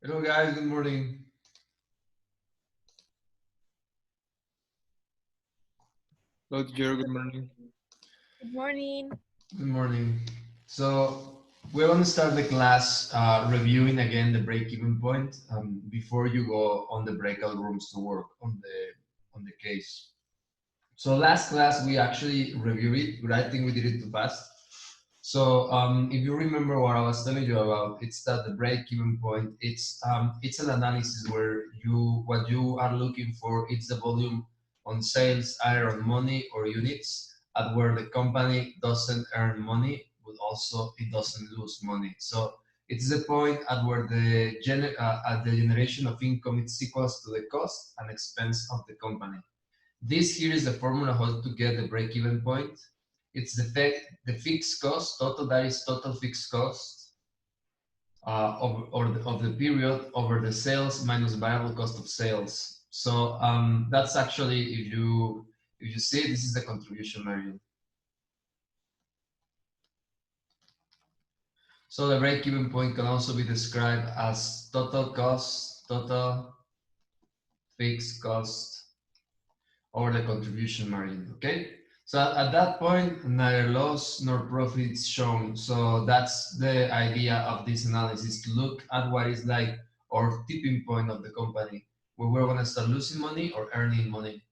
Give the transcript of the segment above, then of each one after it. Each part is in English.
Hello guys, good morning. Hello, teacher. Good morning. Good morning. Good morning. So we're going to start the class reviewing again the break-even point before you go on the breakout rooms to work on the case. So last class we actually reviewed it, but I think we did it too fast. So if you remember what I was telling you about, it's that the break-even point. It's an analysis where what you are looking for. It's the volume on sales, either on money or units, at where the company doesn't earn money, but also it doesn't lose money. So it's the point at where at the generation of income it's equals to the cost and expense of the company. This here is the formula how to get the break-even point. It's the fixed cost total, that is total fixed cost of the period over the sales minus variable cost of sales. So that's actually, if you see, this is the contribution margin. So the break-even point can also be described as total cost, total fixed cost over the contribution margin, okay? So at that point, neither loss nor profit is shown. So that's the idea of this analysis, to look at what is like our tipping point of the company, where we're gonna start losing money or earning money.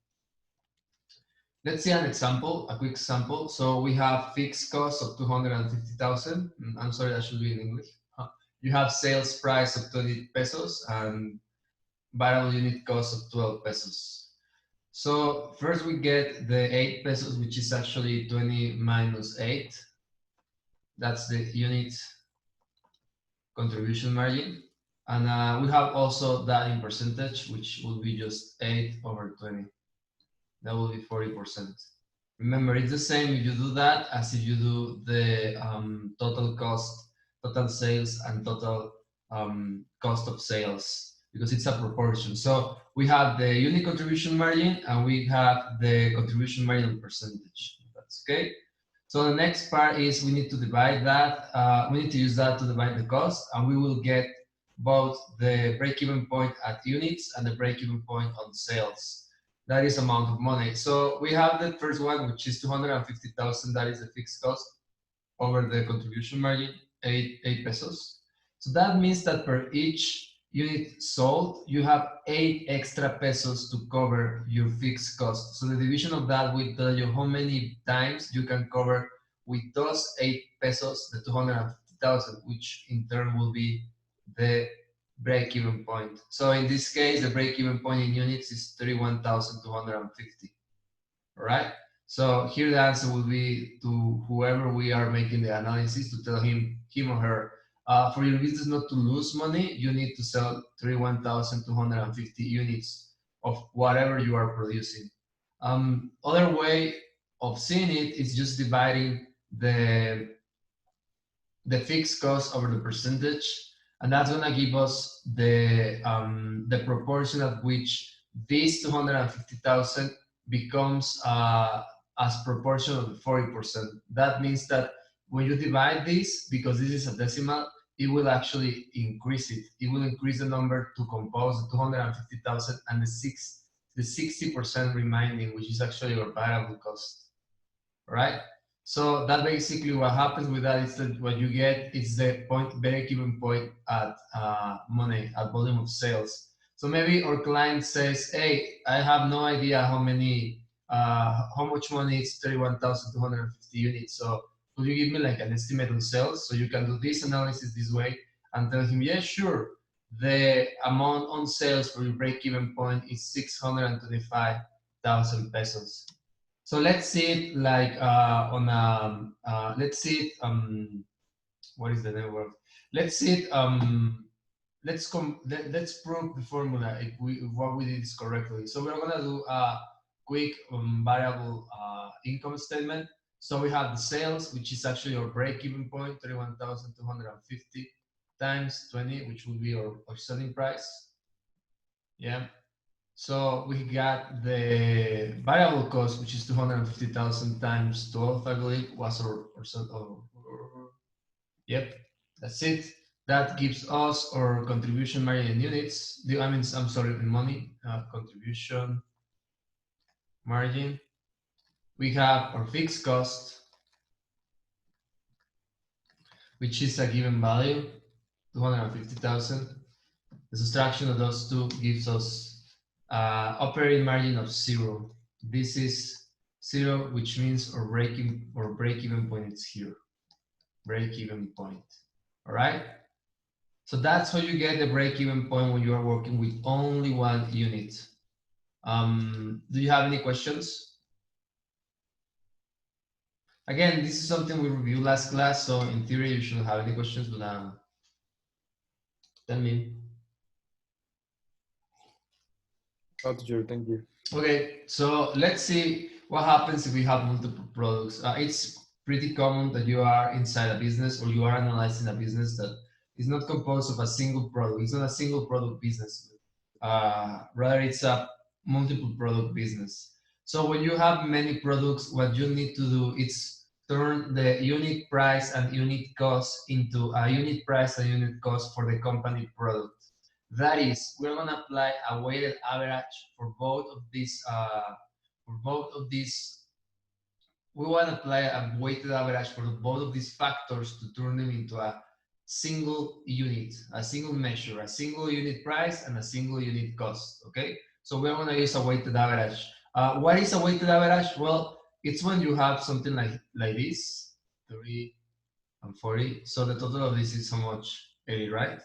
Let's see an example, a quick example. So we have fixed cost of 250,000. I'm sorry, that should be in English. You have sales price of 20 pesos and variable unit cost of 12 pesos. So first we get the 8 pesos, which is actually 20 minus 8. That's the unit contribution margin. And we have also that in percentage, which will be just 8 over 20. That will be 40%. Remember, it's the same if you do that as if you do the total cost, total sales, and total cost of sales, because it's a proportion. So we have the unit contribution margin and we have the contribution margin percentage. That's okay. So the next part is we need to divide that. We need to use that to divide the cost, and we will get both the break-even point at units and the break-even point on sales. That is amount of money. So we have the first one, which is 250,000. That is the fixed cost over the contribution margin, 8 pesos. So that means that per each unit sold, you have 8 extra pesos to cover your fixed cost. So the division of that will tell you how many times you can cover with those 8 pesos the 250,000, which in turn will be the break-even point. So in this case, the break-even point in units is 31,250. All right. So here the answer will be to whoever we are making the analysis, to tell him or her, for your business not to lose money, you need to sell 31,250 units of whatever you are producing. Other way of seeing it is just dividing the fixed cost over the percentage, and that's gonna give us the proportion at which this 250,000 becomes as proportion of the 40%. That means that when you divide this, because this is a decimal, it will actually increase it. It will increase the number to compose the 250,000 and the 60% remaining, which is actually your variable cost, right? So that basically what happens with that is that what you get is the break-even point at money, at volume of sales. So maybe our client says, "Hey, I have no idea how much money is 31,250 units. So could you give me like an estimate on sales?" So you can do this analysis this way and tell him, "Yeah, sure. The amount on sales for your break-even point is 625,000 pesos." So let's see it like let's see it what is the name word? Let's see it let's prove the formula if what we did is correctly. So we're gonna do a quick variable income statement. So we have the sales, which is actually our break-even point, 31,250 times 20, which will be our selling price. Yeah. So we got the variable cost, which is 250,000 times 12, I believe, was yep, that's it. That gives us our contribution margin in units. I'm sorry, in money, contribution margin. We have our fixed cost, which is a given value, 250,000. The subtraction of those two gives us operating margin of 0. This is 0, which means our break-even point is here. Break-even point. All right. So that's how you get the break-even point when you are working with only one unit. Do you have any questions? Again, this is something we reviewed last class, so in theory you shouldn't have any questions, but tell me. Oh, teacher, thank you. Okay, so let's see what happens if we have multiple products. It's pretty common that you are inside a business or you are analyzing a business that is not composed of a single product. It's not a single product business. Rather, it's a multiple product business. So when you have many products, what you need to do is turn the unit price and unit cost into a unit price and unit cost for the company product. That is, we're going to apply a weighted average for both of these. We want to apply a weighted average for both of these factors to turn them into a single unit, a single measure, a single unit price, and a single unit cost. Okay, so we're going to use a weighted average. What is a weighted average? Well, it's when you have something like this, 30 and 40. So the total of this is how much? 80, right?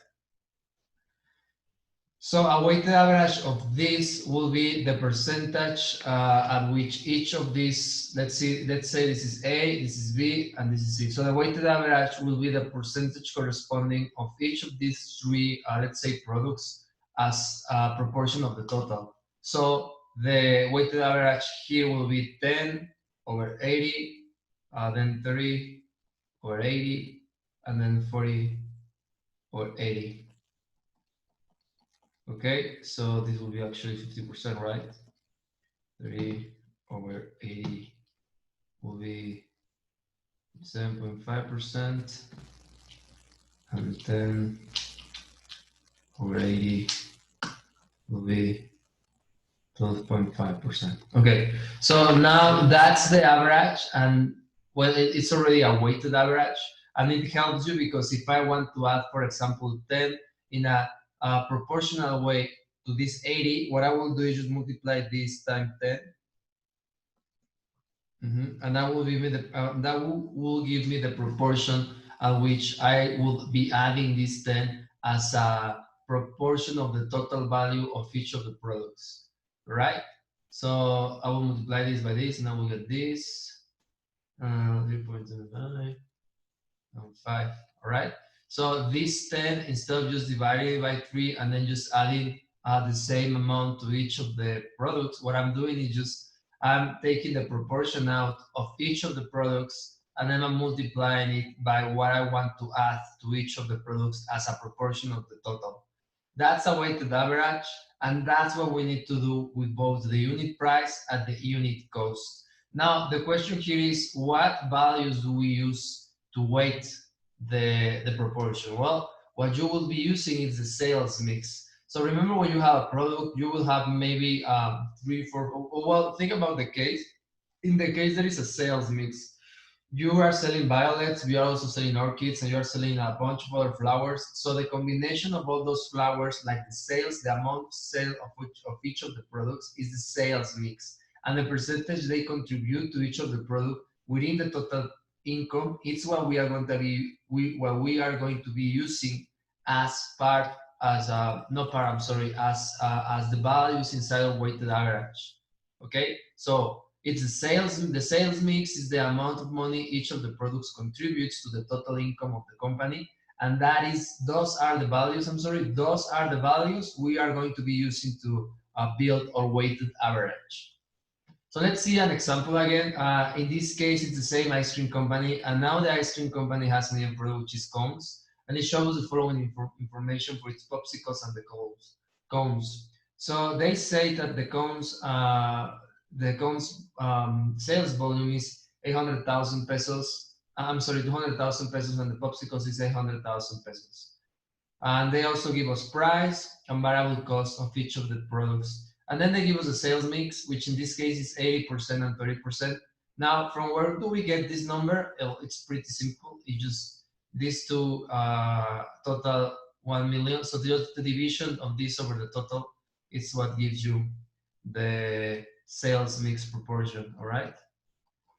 So a weighted average of this will be the percentage at which each of these, let's say this is A, this is B, and this is C. So the weighted average will be the percentage corresponding of each of these three, let's say, products as a proportion of the total. So the weighted average here will be 10 over 80, then 30 over 80, and then 40 over 80. Okay, so this will be actually 50%, right? 30 over 80 will be 7.5%, and 10 over 80 will be 12.5%. Okay, so now that's the average, and well, it's already a weighted average, and it helps you because if I want to add, for example, 10 in a proportional way to this 80, what I will do is just multiply this times 10, and that will give me will give me the proportion at which I will be adding this 10 as a proportion of the total value of each of the products, right? So I will multiply this by this, and I will get this 3.75 and 5. All right. So this 10, instead of just dividing it by 3 and then just adding the same amount to each of the products, what I'm doing is just I'm taking the proportion out of each of the products, and then I'm multiplying it by what I want to add to each of the products as a proportion of the total. That's a weighted average, and that's what we need to do with both the unit price and the unit cost. Now, the question here is, what values do we use to weight the proportion? Well, what you will be using is the sales mix. So remember, when you have a product, you will have maybe 3, 4, well, think about the case. In the case there is a sales mix, you are selling violets, we are also selling orchids, and you are selling a bunch of other flowers. So the combination of all those flowers, like the sales, the amount of sale of each of the products is the sales mix. And the percentage they contribute to each of the product within the total income, it's what we are going to be, what we are going to be using as part, as not part, I'm sorry, as the values inside of weighted average. Okay, so it's the sales mix is the amount of money each of the products contributes to the total income of the company, and those are the values we are going to be using to build our weighted average. So let's see an example again. In this case, it's the same ice cream company, and now the ice cream company has a new product, which is cones, and it shows the following information for its popsicles and the cones. So they say that the cones sales volume is 800,000 pesos. I'm sorry, 200,000 pesos, and the popsicles is 800,000 pesos. And they also give us price and variable cost of each of the products. And then they give us a sales mix, which in this case is 80% and 30%. Now, from where do we get this number? It's pretty simple. It just, these two total 1 million. So just the division of this over the total is what gives you the sales mix proportion, all right?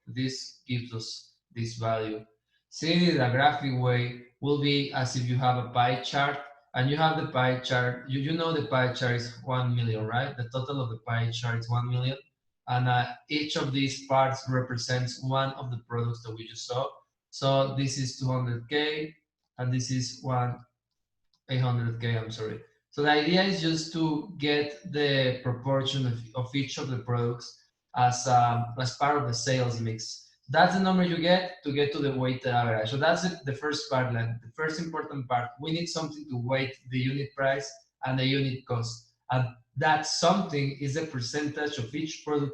This gives us this value. Seeing it in a graphic way will be as if you have a pie chart and you have the pie chart. You know the pie chart is 1 million, right? The total of the pie chart is 1 million. And each of these parts represents one of the products that we just saw. So this is 200K and this is 800K, I'm sorry. So the idea is just to get the proportion of each of the products as part of the sales mix. That's the number you get to the weighted average. So that's the first part, like the first important part. We need something to weight the unit price and the unit cost. And that something is a percentage of each product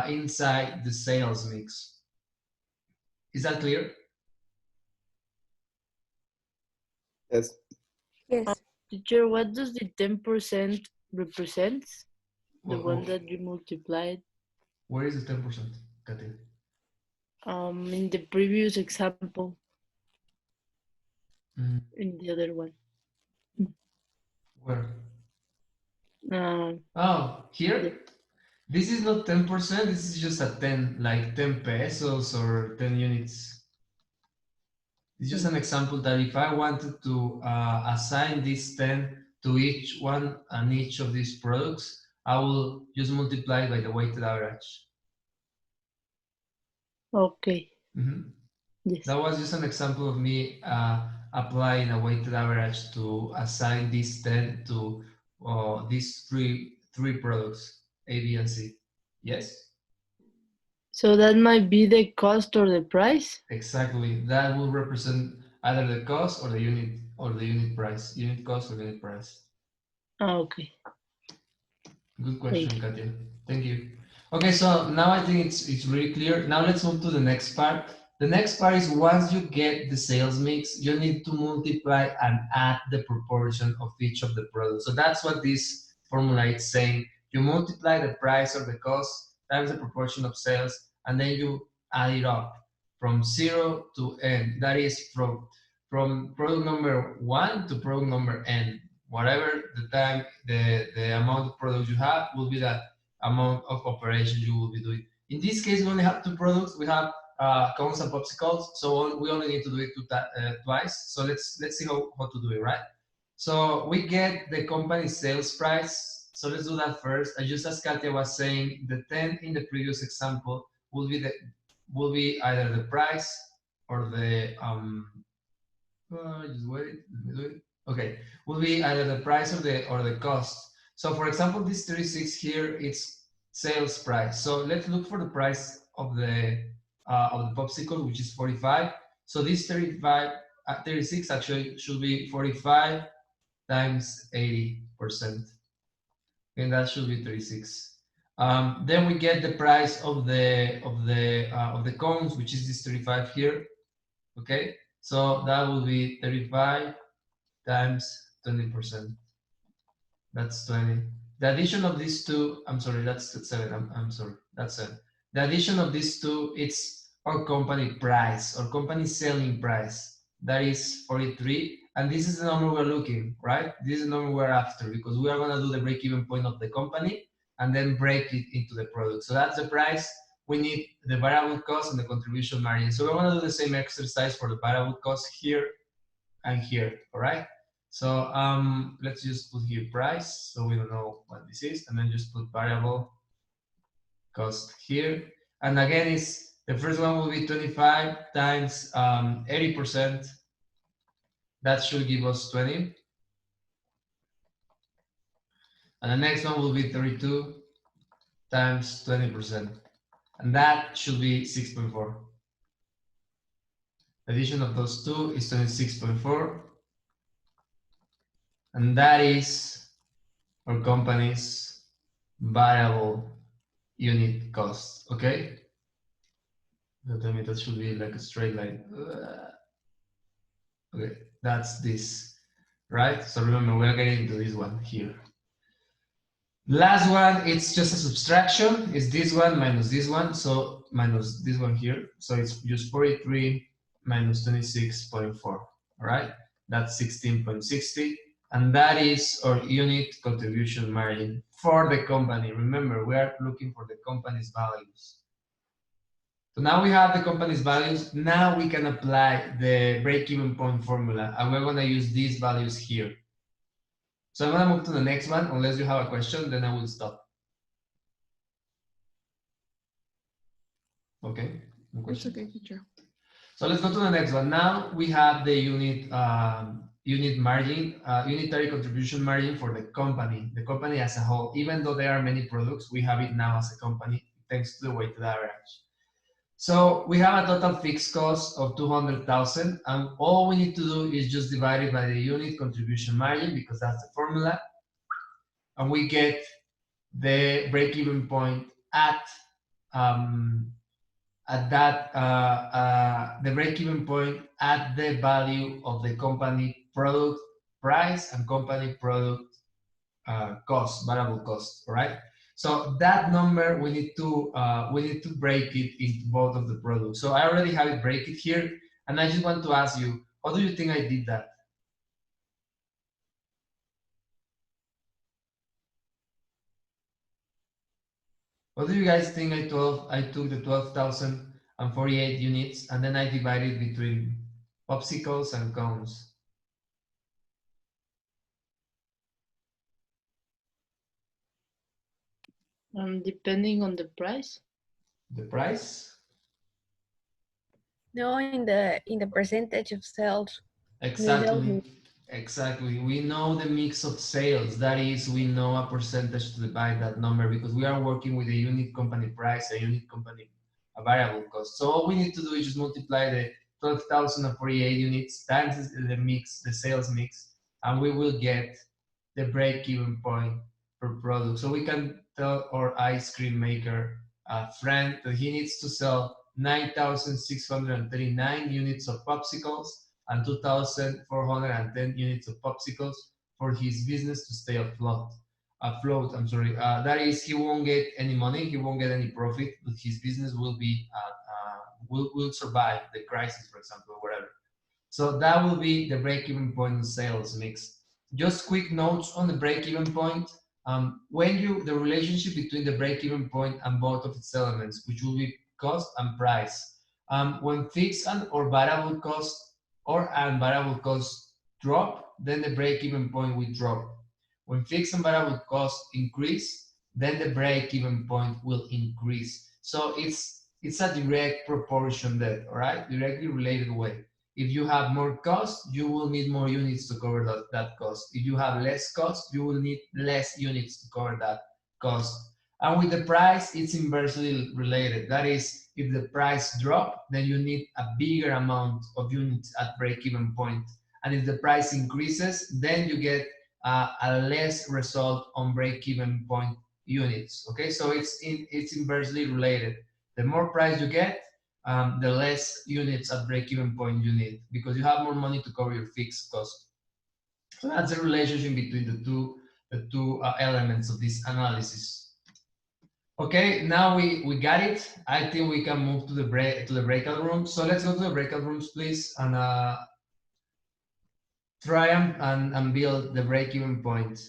inside the sales mix. Is that clear? Yes. Yes. Teacher, what does the 10% represent? The Wh- one wh- that you multiplied Where is the 10%, Katia? in the previous example, Mm, in the other one. where? Uh, Oh, here? This is not 10%, this is just a 10, like 10 pesos or 10 units. It's just an example that if I wanted to assign this 10 to each one and each of these products, I will just multiply by the weighted average. okay. Mhm. Yes. That was just an example of me applying a weighted average to assign this 10 to these three products, A, B, and C. Yes? So that might be the cost or the price? Exactly. That will represent either the cost or the unit price. Unit cost or unit price. Okay. Good question, Katia. Thank you. Okay, so now I think it's really clear. Now let's move to the next part. The next part is once you get the sales mix, you need to multiply and add the proportion of each of the products. So that's what this formula is saying. You multiply the price or the cost times the proportion of sales, and then you add it up from 0 to n. That is from product number 1 to product number n. Whatever the time, the amount of products you have will be the amount of operations you will be doing. In this case, we only have 2 products. We have cones and popsicles, so we only need to do it twice. So let's see how to do it, right? So we get the company sales price. So let's do that first. Just as Katia was saying, the 10 in the previous example will be either the price or the just wait. Let me do it. Okay, will be either the price or the cost. So for example, this 36 here, it's sales price. So let's look for the price of the popsicle, which is 45. So this 36 actually should be 45 times 80%, and that should be 36. Then we get the price of the cones, which is this 35 here. Okay, so that will be 35 times 20%. That's 20. The addition of these two, I'm sorry, that's 7. I'm sorry, that's 7. The addition of these two, it's our company price, or company selling price. That is 43. And this is the number we're looking, right? This is the number we're after because we are going to do the break-even point of the company and then break it into the product. So that's the price. We need the variable cost and the contribution margin. So we're going to do the same exercise for the variable cost here and here, all right? So let's just put here price, so we don't know what this is, and then just put variable cost here. And again, it's the first one will be 25 times 80%. That should give us 20. And the next one will be 32 times 20%. And that should be 6.4. Addition of those two is 26.4. And that is our company's variable unit cost, okay? Tell me that should be like a straight line. Okay, that's this, right? So remember, we are getting into this one here. Last one, it's just a subtraction. It's this one minus this one, so minus this one here. So it's just 43 minus 26.4, all right? That's 16.60, and that is our unit contribution margin for the company. Remember, we are looking for the company's values. So now we have the company's values. Now we can apply the break-even point formula, and we're gonna use these values here. So I'm gonna move to the next one, unless you have a question, then I will stop. Okay. No It's questions? okay, teacher. So let's go to the next one. Now we have the unit margin, unitary contribution margin for the company as a whole. Even though there are many products, we have it now as a company thanks to the weighted average. So we have a total fixed cost of 200,000, and all we need to do is just divide it by the unit contribution margin because that's the formula, and we get the break-even point at the break-even point at the value of the company product price and company product cost, variable cost, right? So that number we need to break it into both of the products. So I already have it break it here, and I just want to ask you, how do you think I did that? What do you guys think I took the 12,048 units and then I divided between popsicles and cones. Depending on the price. The price? No, in the percentage of sales. Exactly. Exactly. We know the mix of sales. That is, we know a percentage to divide that number because we are working with a unit company price, a unit company a variable cost. So all we need to do is just multiply the 12,048 units times the mix, the sales mix, and we will get the break-even point per product. So we can tell our ice cream maker friend that he needs to sell 9,639 units of popsicles and 2,410 units of popsicles for his business to stay afloat. I'm sorry. That is, he won't get any money, he won't get any profit, but his business will be will survive the crisis, for example, or whatever. So that will be the break-even point in sales mix. Just quick notes on the break-even point. The relationship between the break-even point and both of its elements, which will be cost and price. When fixed or variable cost and variable cost drop, then the break-even point will drop. When fixed and variable cost increase, then the break-even point will increase. So it's a direct proportion there, all right? Directly related way. If you have more cost, you will need more units to cover that cost. If you have less cost, you will need less units to cover that cost. And with the price, it's inversely related. That is, if the price drop, then you need a bigger amount of units at break-even point. And if the price increases, then you get a less result on break-even point units. Okay, so it's inversely related. The more price you get, the less units at break-even point you need because you have more money to cover your fixed cost. So that's the relationship between the two elements of this analysis. Okay, now we got it. I think we can move to the breakout room. So let's go to the breakout rooms, please, and try and build the break-even point.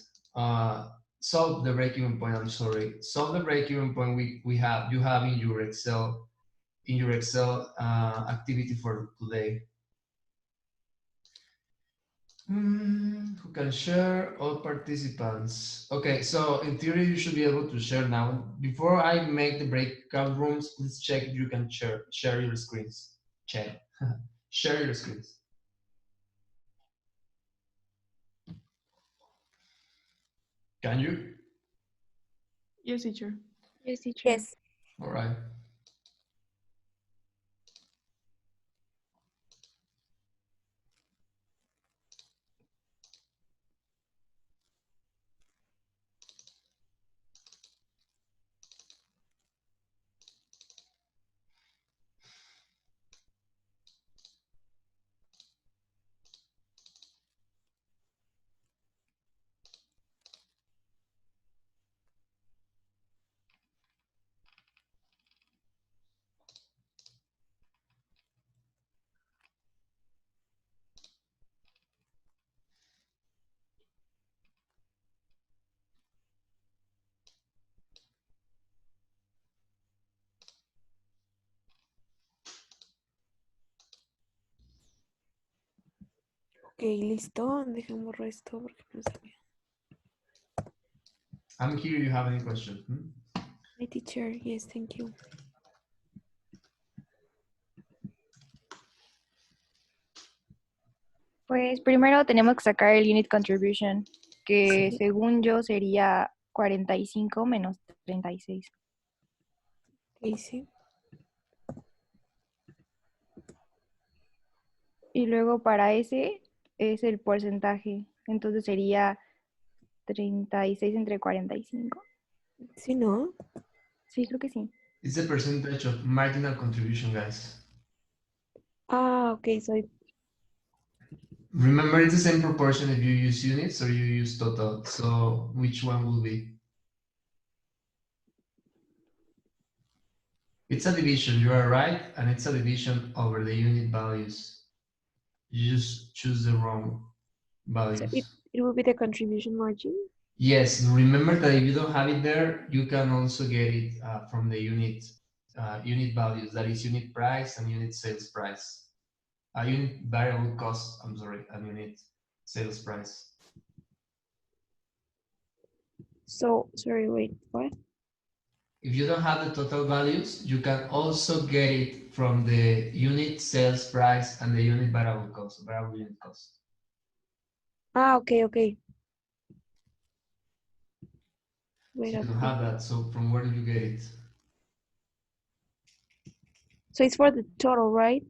Solve the break-even point. I'm sorry. Solve the break-even point you have in your Excel activity for today. Who can share? All participants. Okay, so in theory, you should be able to share now. Before I make the breakout rooms, please check if you can share your screens. Check. Share your screens. Can you? Yes, teacher. Yes, teacher. Yes. All right. Ok, listo. Dejemos borrar esto porque no sabía. I'm here. You have any question? Hmm? My teacher, yes, thank you. Pues primero tenemos que sacar el unit contribution, que Sí. según yo sería 45 menos 36. Ok, sí. Y luego para ese es el porcentaje. Entonces sería 36 entre 45. Sí, ¿no? Sí, creo que sí. It's the percentage of marginal contribution, guys. Ah, ok, soy. Remember, it's the same proportion if you use units or you use total. So which one will be? It's a division, you are right, and it's a division over the unit values. You just choose the wrong values. So it will be the contribution margin. Yes, remember that if you don't have it there, you can also get it from the unit values, that is unit price and unit sales price. Unit variable cost, I'm sorry, and unit sales price. So, sorry, wait, what? If you don't have the total values, you can also get it from the unit sales price and the unit variable unit cost. Ah, okay, okay. So Wait you a don't have minute. that, so from where did you get it? So it's for the total, right?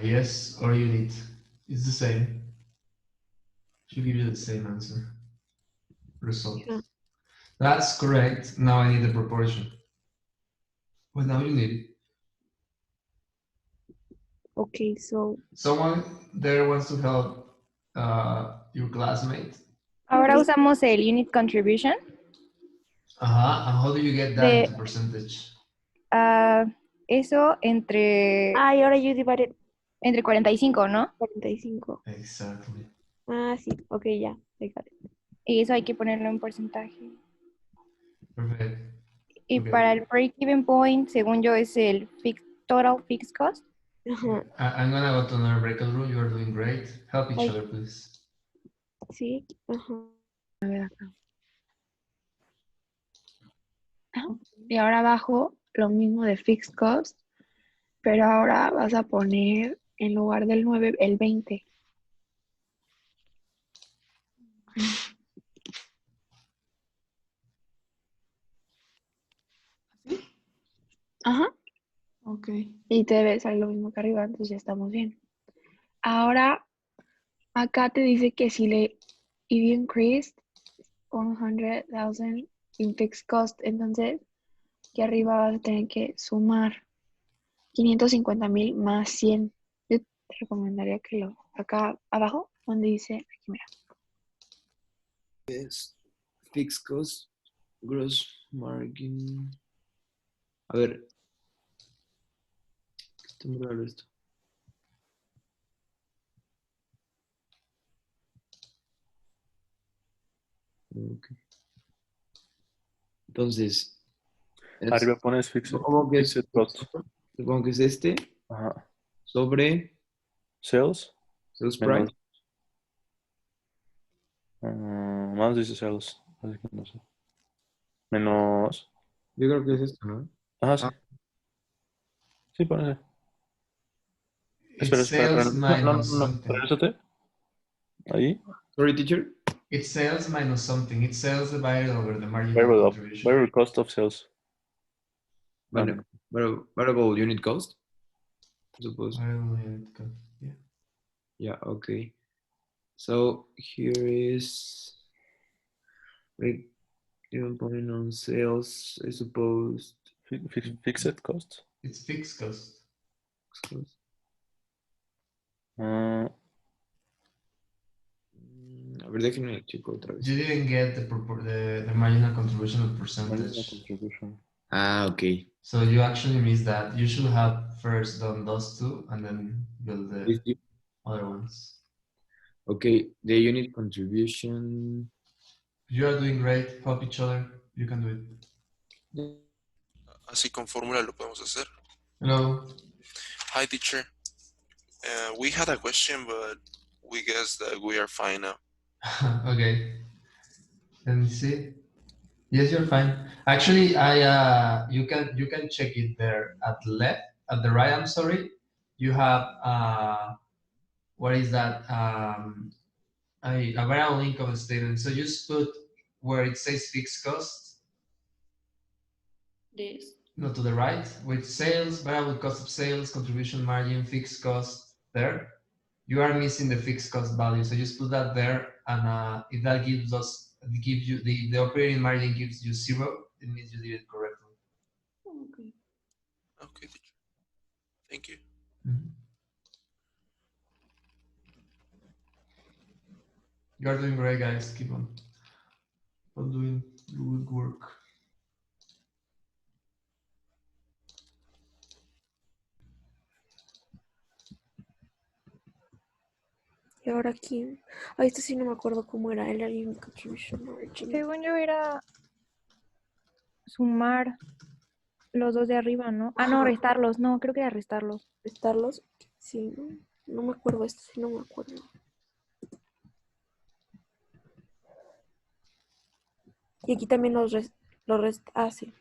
Yes, or unit. It's the same. Should give you the same answer. Result. Yeah. That's correct. Now I need the proportion. Well, now you need it. Okay, so Someone there wants to help your classmate? Ahora usamos el unit contribution. And how do you get that De- into percentage? Eso entre, y ahora you divided entre 45, ¿no? 45. Exactly. Ah, sí, okay, ya, I got it. Y eso hay que ponerlo en porcentaje. Perfect. Y Okay. para el break-even point, según yo, es el total fixed cost. Ajá, I'm gonna go to another breakout room. You are doing great. Help each Ay. other, please. sí, ajá. Y ahora abajo lo mismo de fixed cost, pero ahora vas a poner en lugar del 9 el 20. Ajá. Ok. Y te debe salir lo mismo que arriba, entonces ya estamos bien. Ahora, acá te dice que si le if you increased 100,000 in fixed cost, entonces aquí arriba vas a tener que sumar 550,000 más 100. Yo te recomendaría que acá abajo, donde dice, aquí mira. Es fixed cost, gross margin. A ver. Está muy raro esto. Ok. Entonces, Arriba pones fixed supongo que es, fixed cost. supongo que es este Ajá. sobre Sales sales menos. price. Más dice sales. Así que no sé. Menos. Yo creo que es esto, ¿no? Ajá, sí. Ah. Sí, ponele. It's Espera. sales minus No. something. Regrésate. Ahí. Sorry, teacher. It's sales minus something. It's sales divided over the marginal Variable contribution. cost of sales. Variable unit cost, I suppose. Variable unit cost, yeah. Yeah, okay. So here is break-even point on sales, I suppose. Fixed cost. It's fixed cost. A ver, déjenme checo otra vez. You didn't get the marginal contribution of Marginal percentage. contribution. Okay. So you actually missed that. You should have first done those two and then build the other ones. Okay, the unit contribution. You are doing great. Help each other. You can do it. Así con fórmula lo podemos hacer. Hello. Hi, teacher. We had a question, but we guess that we are fine now. Okay. Let me see. Yes, you're fine. Actually, you can check it there at the right. I'm sorry. You have what is that? A variable income statement. So just put where it says fixed cost. This. No, to the right, with sales, variable cost of sales, contribution margin, fixed cost there. You are missing the fixed cost value. So just put that there. And if that gives you the operating margin gives you 0, it means you did it correctly. Okay. Okay, teacher. Thank you. Mhm. You are doing great, guys. Keep on doing good work. Y ahora aquí. Ay, esto sí no me acuerdo cómo era el Earning Contribution Margin. Según yo era sumar los dos de arriba, ¿no? Ah, no, Ajá. restarlos. No, creo que era restarlos. ¿Restarlos? Sí, no me acuerdo, esto sí no me acuerdo. Y aquí también ah, sí.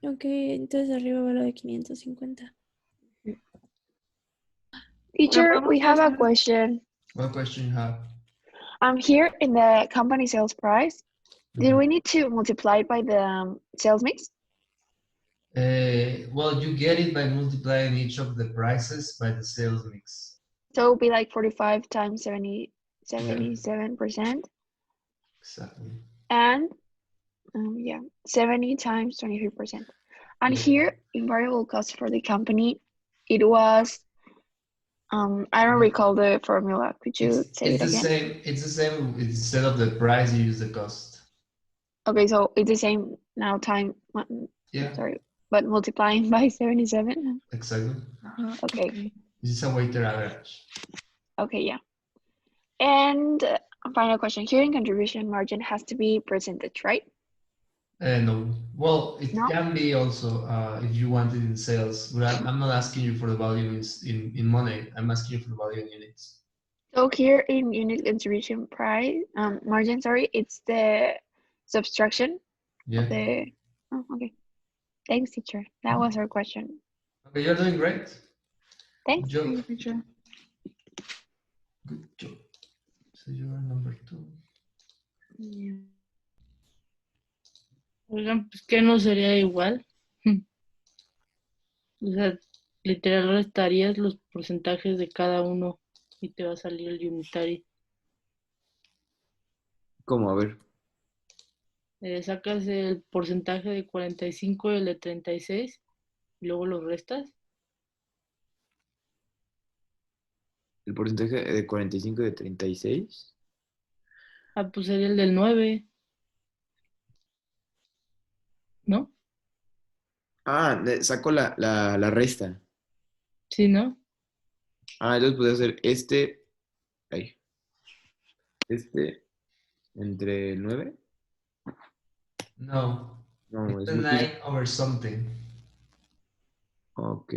Ok, entonces arriba va lo de 550. Teacher, Vamos we a have a hacer- question. What question you have? Here in the company sales price, did Mhm. we need to multiply it by the sales mix? Well, you get it by multiplying each of the prices by the sales mix. So it would be like 45 times 77%. Exactly. And yeah, 70 times 23%. And Yeah. here in variable cost for the company, it was, I don't Yeah. recall the formula. Could you say it the again? same. It's the same. Instead of the price, you use the cost. Okay, so it's the same now Yeah, sorry, but multiplying by 77. exactly. Okay, This is a weighted average. okay, yeah. And final question, here in contribution margin has to be percentage, right? No. Well, it No? can be also if you want it in sales, but I'm not asking you for the value in money. I'm asking you for the value in units. So here in unit contribution price, margin, sorry, it's the subtraction Yeah. of the, oh, okay. Thanks, teacher. That was our question. Okay, you're doing great. Thanks. Good job. Thank you, teacher. Good job. So you are number 2. Yeah. Oigan, pues que no sería igual. O sea, literal restarías los porcentajes de cada uno y te va a salir el unitario. ¿Cómo? A ver. Sacas el porcentaje de 45 y el de 36 y luego los restas. El porcentaje de 45 y de 36. Ah, pues sería el del 9. ¿No? Ah, saco la resta. Sí, ¿no? Ah, entonces podría ser este. Ahí. Este entre el 9. No. No, It's es a 9 over something. Ok.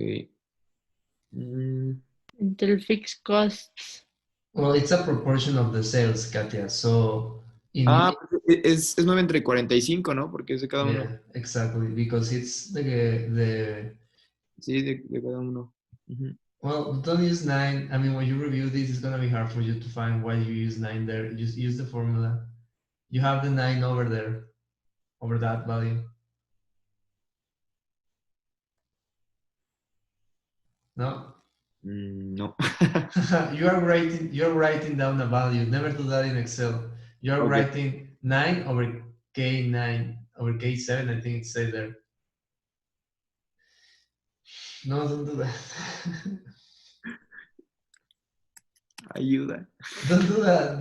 Entre el fixed costs. Well, it's a proportion of the sales, Katia. So in Ah, es 9 entre 45, ¿no? Porque es de cada uno. yeah, exactly, because it's the Sí, de cada uno. Ujú. well, don't use 9. I mean, when you review this, it's gonna be hard for you to find why you use 9 there. Just use the formula. You have the 9 over there, over that value. No, No. you're writing down a value. Never do that in Excel. You're Okay. writing 9 over K9 over K7. I think it says there. No, don't do that. Ayuda. Don't do that.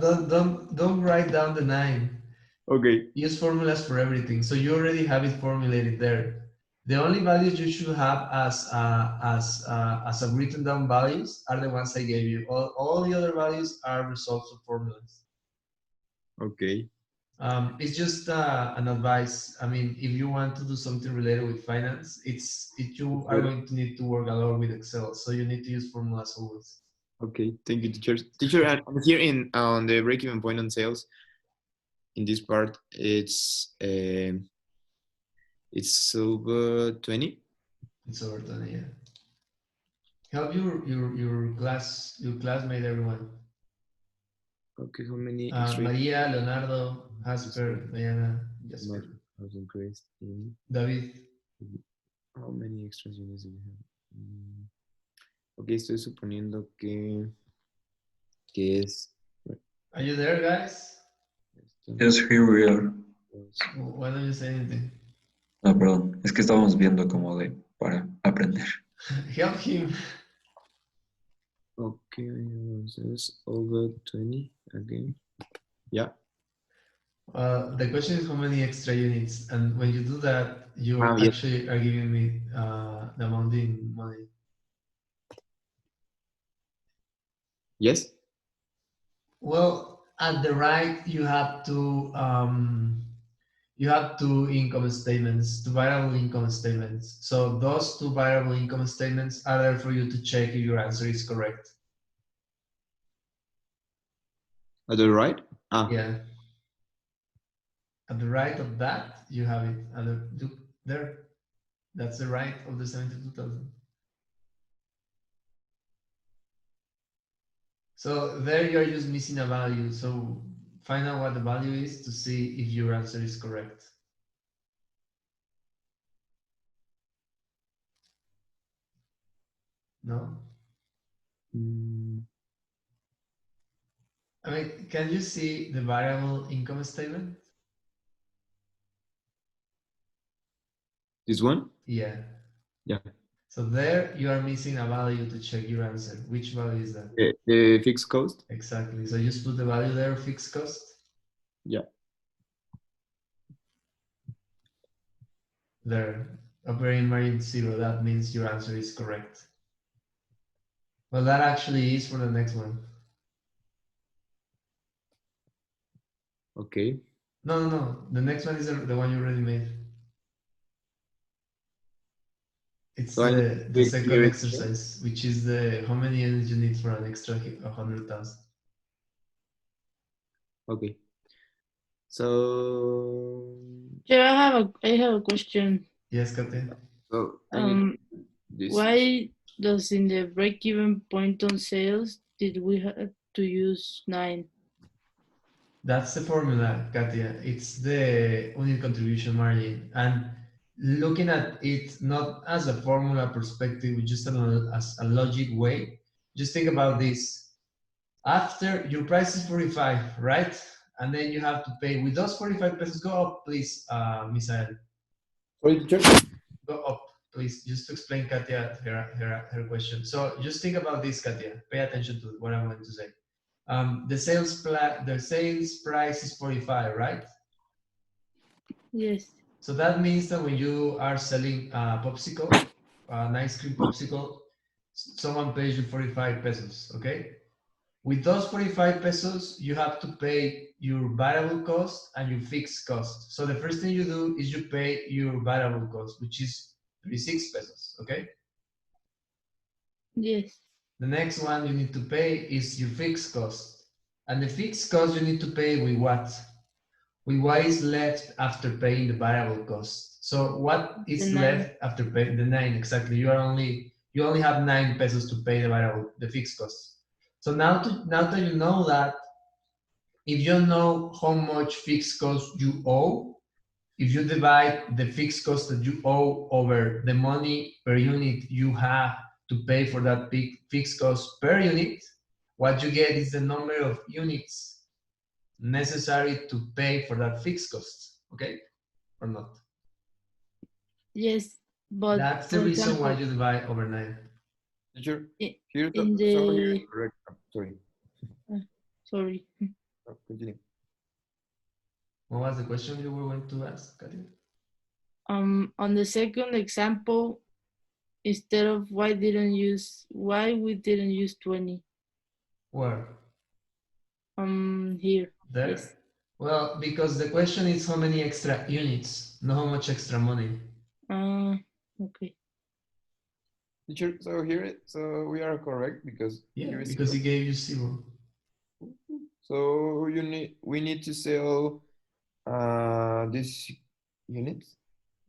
Don't write down the 9. Ok. Use formulas for everything. So you already have it formulated there. The only values you should have as a written down values are the ones I gave you. All the other values are results of formulas. Okay. It's just an advice. I mean, if you want to do something related with finance, you are going to need to work a lot with Excel, so you need to use formulas always. Okay. Thank you, teacher. Teacher, I'm here on the break-even point on sales. In this part, it's over 20. It's over 20, yeah. Help your classmate, everyone. Okay, how many extra Maria, Leonardo, Jasper, Diana, Jasper, has increased in David. how many extra units do we have? Ok, estoy suponiendo que es Are you there, guys? esto, Yes, here we are. Why don't you say anything? No, perdón, es que estábamos viendo como para aprender. Help him. okay, so it's over 20 again. Yeah. The question is how many extra units, and when you do that, you Yes. actually are giving me the amount in money. Yes. Well, at the right, you have two income statements, two variable income statements. So those two variable income statements are there for you to check if your answer is correct. At the right? Yeah. At the right of that, you have it. Look there. That's the right of the 72,000. So there you're just missing a value. So find out what the value is to see if your answer is correct. No? I mean, can you see the variable income statement? This one? Yeah. Yeah. So there you are missing a value to check your answer. Which value is that? The fixed cost? Exactly. So just put the value there, fixed cost. Yeah. There, operating margin 0. That means your answer is correct. Well, that actually is for the next one. Okay. No. The next one is the one you already made. It's So the second exercise, which is how many units you need for an extra 100,000. Okay. So Yeah, I have a question. Yes, Kate. so this Why does in the break-even point on sales did we have to use 9? That's the formula, Katia. It's the unit contribution margin. And looking at it not as a formula perspective, just as a logic way, just think about this. After your price is 45, right? And then you have to pay with those 45 pesos. Go up, please, Misael. Sorry, teacher. Go up, please, just to explain Katia her question. So just think about this, Katia. Pay attention to what I'm going to say. The sales price is 45, right? Yes. So that means that when you are selling a popsicle, an ice cream popsicle, someone pays you 45 pesos, okay? With those 45 pesos, you have to pay your variable cost and your fixed cost. So the first thing you do is you pay your variable cost, which is 36 pesos, okay? Yes. The next one you need to pay is your fixed cost. And the fixed cost you need to pay with what? With what is left after paying the variable cost. So what is left after paying the 9? Exactly. You only have 9 pesos to pay the fixed cost. So now that you know that, if you know how much fixed cost you owe, if you divide the fixed cost that you owe over the money per unit you have to pay for that fixed cost per unit, what you get is the number of units necessary to pay for that fixed cost, okay? Or not? Yes, but that's the reason why you divide over 9. Teacher, Correct. Sorry. Sorry. Continue. What was the question you were going to ask, Katia? On the second example, instead of why we didn't use 20? Where? Here. There? Yes. Well, because the question is how many extra units, not how much extra money. Okay. Teacher, so here, so we are correct because Yeah, here is because he zero. gave you 0. So we need to sell this units.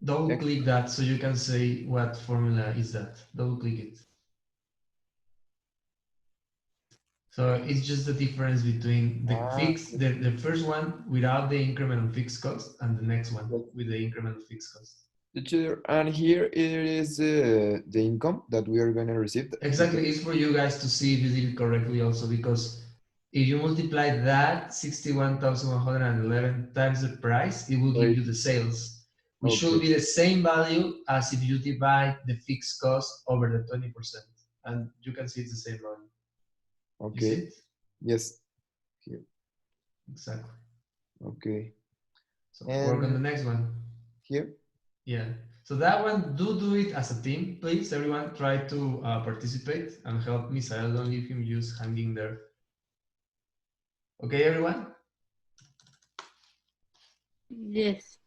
Double click that so you can say what formula is that. Double click it. So it's just the difference between the the first one without the increment of fixed cost and the next one with the increment of fixed cost. Teacher, and here it is the income that we are going to receive. Exactly, it's for you guys to see if you did it correctly also, because if you multiply that 61,111 times the price, it will give you the sales, which should be the same value as if you divide the fixed cost over the 20%. And you can see it's the same value. Okay. You see it? Yes. Here. Exactly. Okay. So work on the next one. Here? Yeah. So that one, do it as a team, please. Everyone try to participate and help Misael. Don't leave him just hanging there. Okay, everyone? Yes.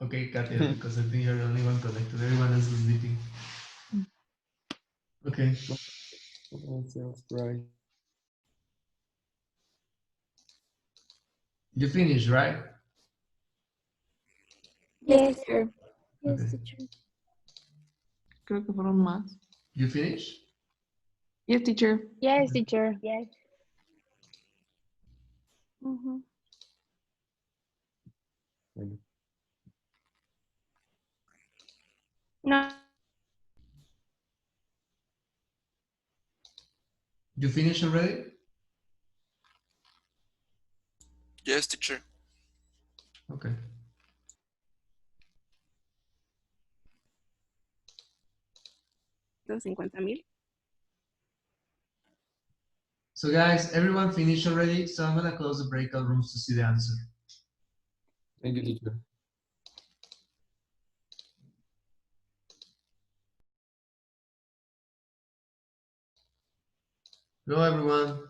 Okay, Katia, because I think you're the only one connected. Everyone else is sleeping. Okay. Right. You finished, right? Yes, sir. Yes, Okay. teacher. Creo que fueron más. You finished? Yes, teacher. Yes, teacher. Yes. Bueno. No. You finished already? Yes, teacher. Okay. Los 50,000. So guys, everyone finished already? So I'm gonna close the breakout rooms to see the answer. Thank you, teacher. Hello, everyone.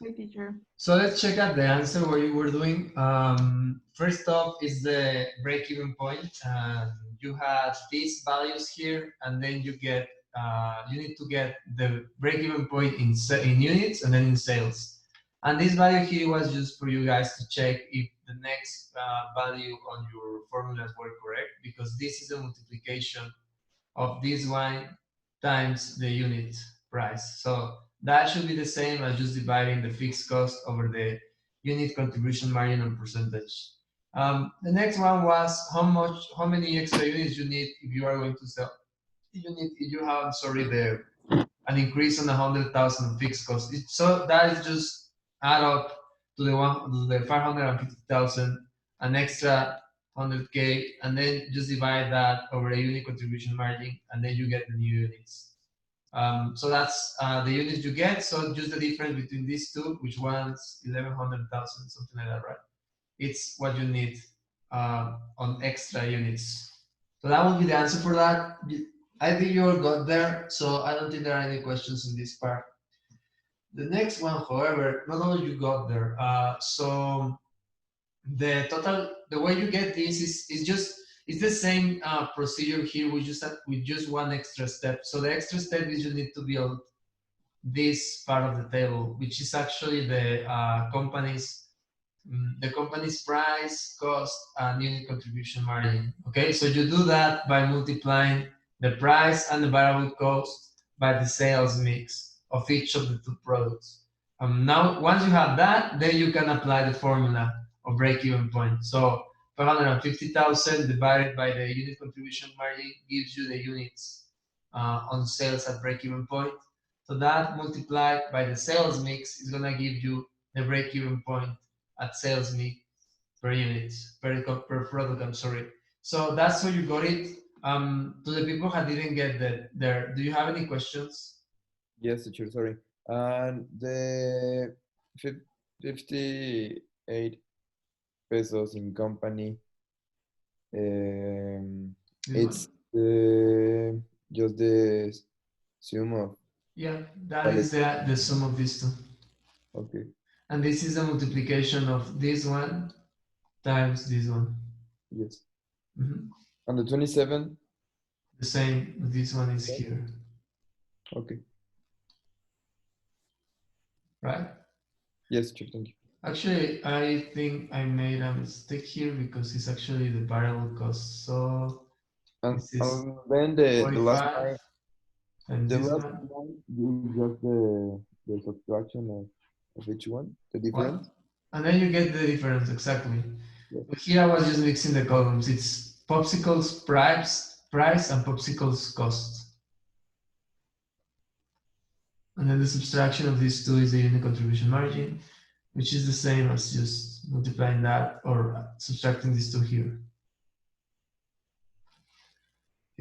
Hi, teacher. So let's check out the answer what you were doing. First off is the break-even point. You had these values here, and then you get you need to get the break-even point in units and then in sales. And this value here was just for you guys to check if the next value on your formulas were correct, because this is a multiplication of this one times the unit price. So that should be the same as just dividing the fixed cost over the unit contribution margin and percentage. The next one was how many extra units you need if you are going to sell. If you have, sorry, an increase on 100,000 fixed cost. So that is just add up to the 550,000, an extra 100K, and then just divide that over a unit contribution margin, and then you get the new units. So that's the units you get. So just the difference between these two, which one's 1100,000, something like that, right? It's what you need on extra units. So that will be the answer for that. I think you all got there, so I don't think there are any questions in this part. The next one, however, not only you got there, so the total, the way you get this is the same procedure here. We just one extra step. So the extra step is you need to build this part of the table, which is actually the company's price, cost, and unit contribution margin. Okay, so you do that by multiplying the price and the variable cost by the sales mix of each of the two products. Now, once you have that, then you can apply the formula of break-even point. So 550,000 divided by the unit contribution margin gives you the units on sales at break-even point. So that multiplied by the sales mix is gonna give you the break-even point at sales mix per unit, per product, I'm sorry. So that's how you got it. To the people who didn't get that there, do you have any questions? Yes, teacher, sorry. And the 58 pesos in company. This It's just the sum of, Yeah, that is the sum of these two. okay, And this is the multiplication of this one times this one. yes. Mhm. And the 27, The same, this one is here, okay. right? Yes, sure, thank you. Actually, I think I made a mistake here because it's actually the variable cost. So And, this is and then the last 45 line, times the this last one. line is just the subtraction of each one, the What? difference. And then you get the difference, exactly. Yes. But here I was just mixing the columns. It's popsicles price and popsicles cost. And then the subtraction of these two is the unit contribution margin, which is the same as just multiplying that or subtracting these two here.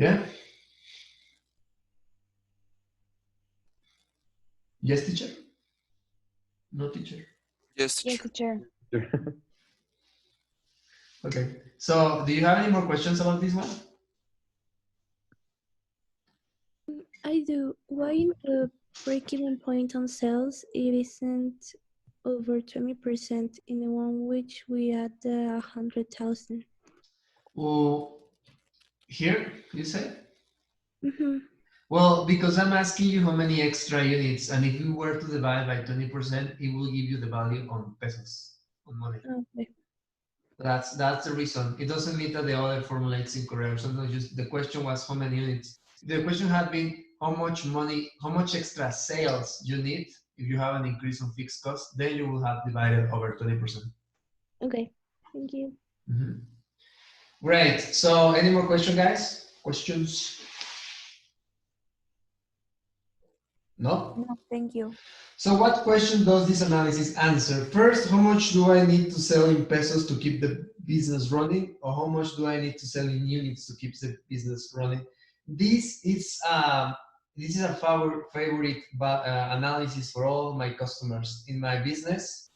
Yeah? Yes, teacher? No, teacher? Yes, Yes, teacher. teacher. Okay. So do you have any more questions about this one? I do. Why in the break-even point on sales it isn't over 20% in the one which we had 100,000? Well, here, you say? Mm-hmm. Well, because I'm asking you how many extra units, and if you were to divide by 20%, it will give you the value on pesos, on money. Okay. That's the reason. It doesn't mean that the other formula is incorrect. Sometimes just the question was how many units. If the question had been how much money, how much extra sales you need, if you have an increase on fixed cost, then you will have divided over 20%. Okay. Thank you. Mhm. Great. So any more questions, guys? Questions? No? No, thank you. So what question does this analysis answer? First, how much do I need to sell in pesos to keep the business running? Or how much do I need to sell in units to keep the business running? This is a favorite analysis for all my customers in my business.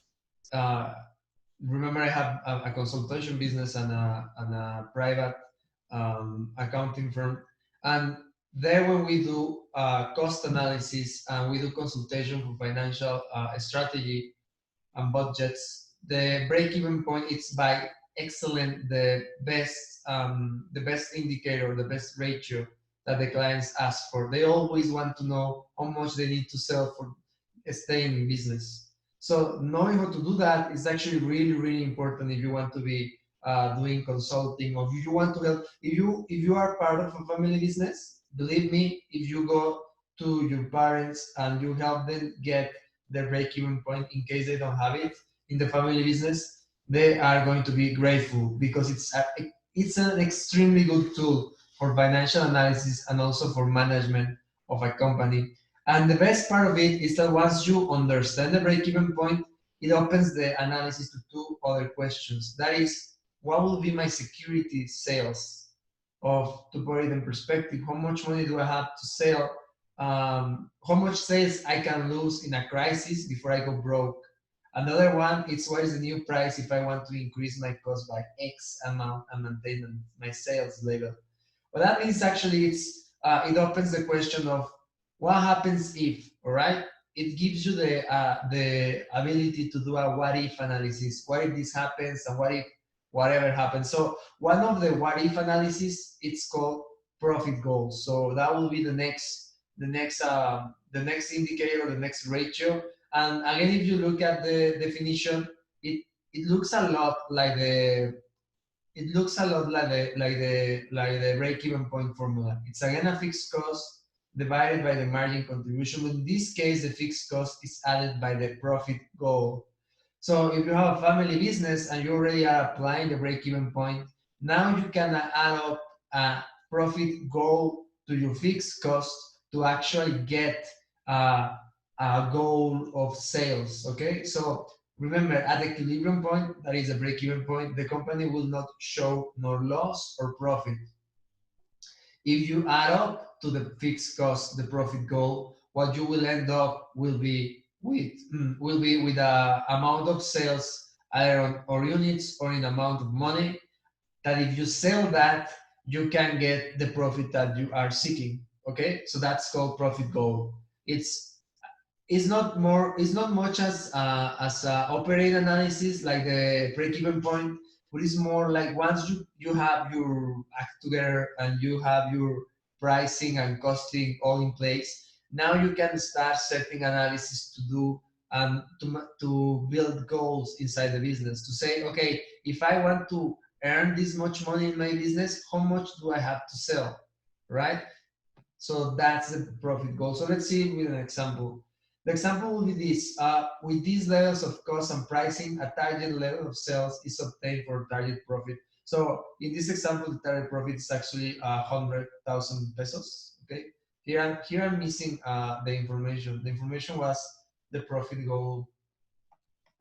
Remember, I have a consultation business and a private accounting firm. And there, when we do cost analysis and we do consultation for financial strategy and budgets, the break-even point is by excellent the best indicator, the best ratio that the clients ask for. They always want to know how much they need to sell for staying in business. So knowing how to do that is actually really, really important if you want to be doing consulting, or if you want to help. If you are part of a family business, believe me, if you go to your parents and you help them get their break-even point in case they don't have it in the family business, they are going to be grateful, because it's an extremely good tool for financial analysis and also for management of a company. And the best part of it is that once you understand the break-even point, it opens the analysis to two other questions. That is, what will be my security sales? To put it in perspective, how much money do I have to sell? How much sales I can lose in a crisis before I go broke? Another one is, what is the new price if I want to increase my cost by X amount and maintain my sales level? What that means actually, it opens the question of what happens if, all right? It gives you the ability to do a what if analysis. What if this happens, and what if whatever happens? So one of the what if analysis, it's called profit goals. So that will be the next indicator, the next ratio. And again, if you look at the definition, it looks a lot like the break-even point formula. It's again a fixed cost divided by the margin contribution. But in this case, the fixed cost is added by the profit goal. So if you have a family business and you already are applying the break-even point, now you can add up a profit goal to your fixed cost to actually get a goal of sales. Okay, so remember, at the equilibrium point, that is a break-even point, the company will not show nor loss or profit. If you add up to the fixed cost, the profit goal, what you will end up will be with a amount of sales either on or units or in amount of money, that if you sell that, you can get the profit that you are seeking. Okay, so that's called profit goal. It's not much as operating analysis like the break-even point, but it's more like once you have your act together and you have your pricing and costing all in place, now you can start setting analysis to do to build goals inside the business, to say, okay, if I want to earn this much money in my business, how much do I have to sell, right? So that's the profit goal. So let's see with an example. The example will be this. With these levels of cost and pricing, a target level of sales is obtained for target profit. So in this example, the target profit is actually 100,000 pesos. Okay. Here I'm missing the information. The information was the profit goal.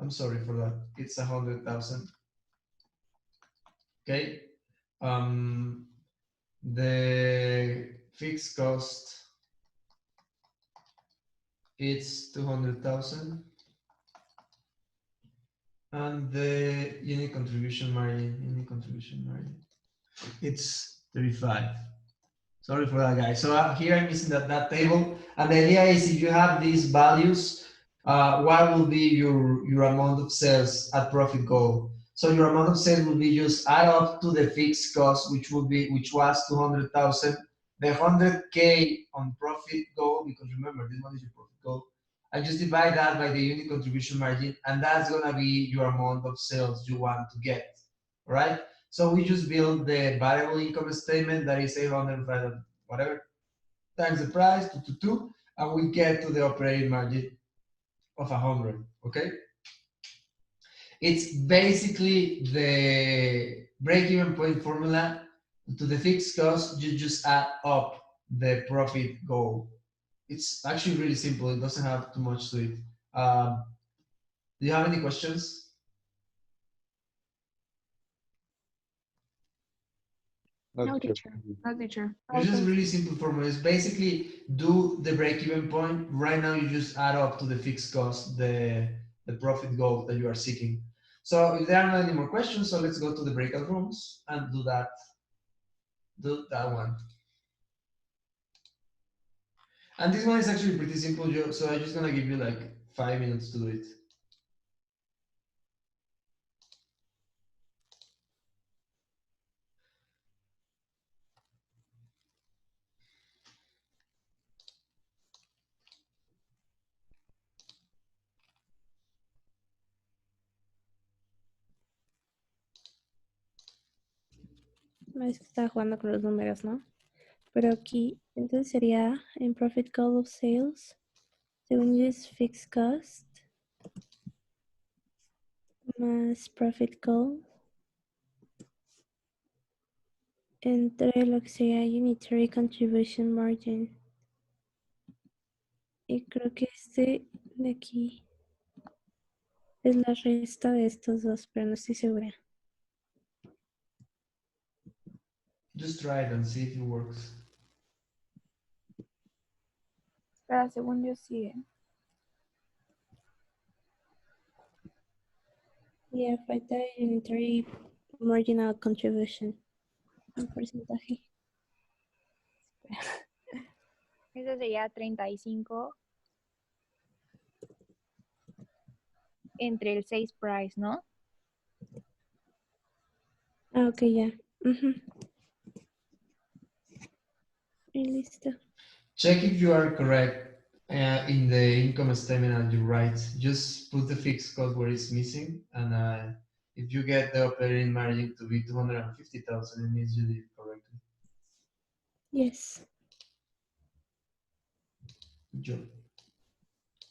I'm sorry for that. It's 100,000. Okay. The fixed cost, it's 200,000, and the unit contribution margin, it's 35. Sorry for that, guys. So here I'm missing that table, and the idea is if you have these values, what will be your amount of sales at profit goal? So your amount of sales will be just add up to the fixed cost, which was 200,000, the 100K on profit goal, because remember this one is your profit goal, and just divide that by the unit contribution margin, and that's gonna be your amount of sales you want to get, right? So we just build the variable income statement that is 805 whatever times the price 222, and we get to the operating margin of 100. Okay. It's basically the break-even point formula. To the fixed cost, you just add up the profit goal. It's actually really simple. It doesn't have too much to it. Do you have any questions? No, teacher. No, teacher. It's just really simple formula. It's basically do the break-even point. Right now, you just add up to the fixed cost, the profit goal that you are seeking. So if there are not any more questions, so let's go to the breakout rooms and do that one. And this one is actually pretty simple, so I'm just gonna give you like 5 minutes to do it. Es que estaba jugando con los números, ¿no? Pero aquí, entonces sería en profit goal of sales, según yo es fixed cost, más profit goal, entre lo que sería unitary contribution margin. Y creo que este de aquí es la resta de estos dos, pero no estoy segura. Just try it and see if it works. Espera, según yo sí. Yeah, falta unitary marginal contribution. Un porcentaje. Eso sería 35 entre el 6 price, ¿no? Ah, ok, ya. Y listo. Check if you are correct in the income statement and you write. Just put the fixed cost where it's missing, and if you get the operating margin to be 250,000, it means you did it correctly. Yes. Good job.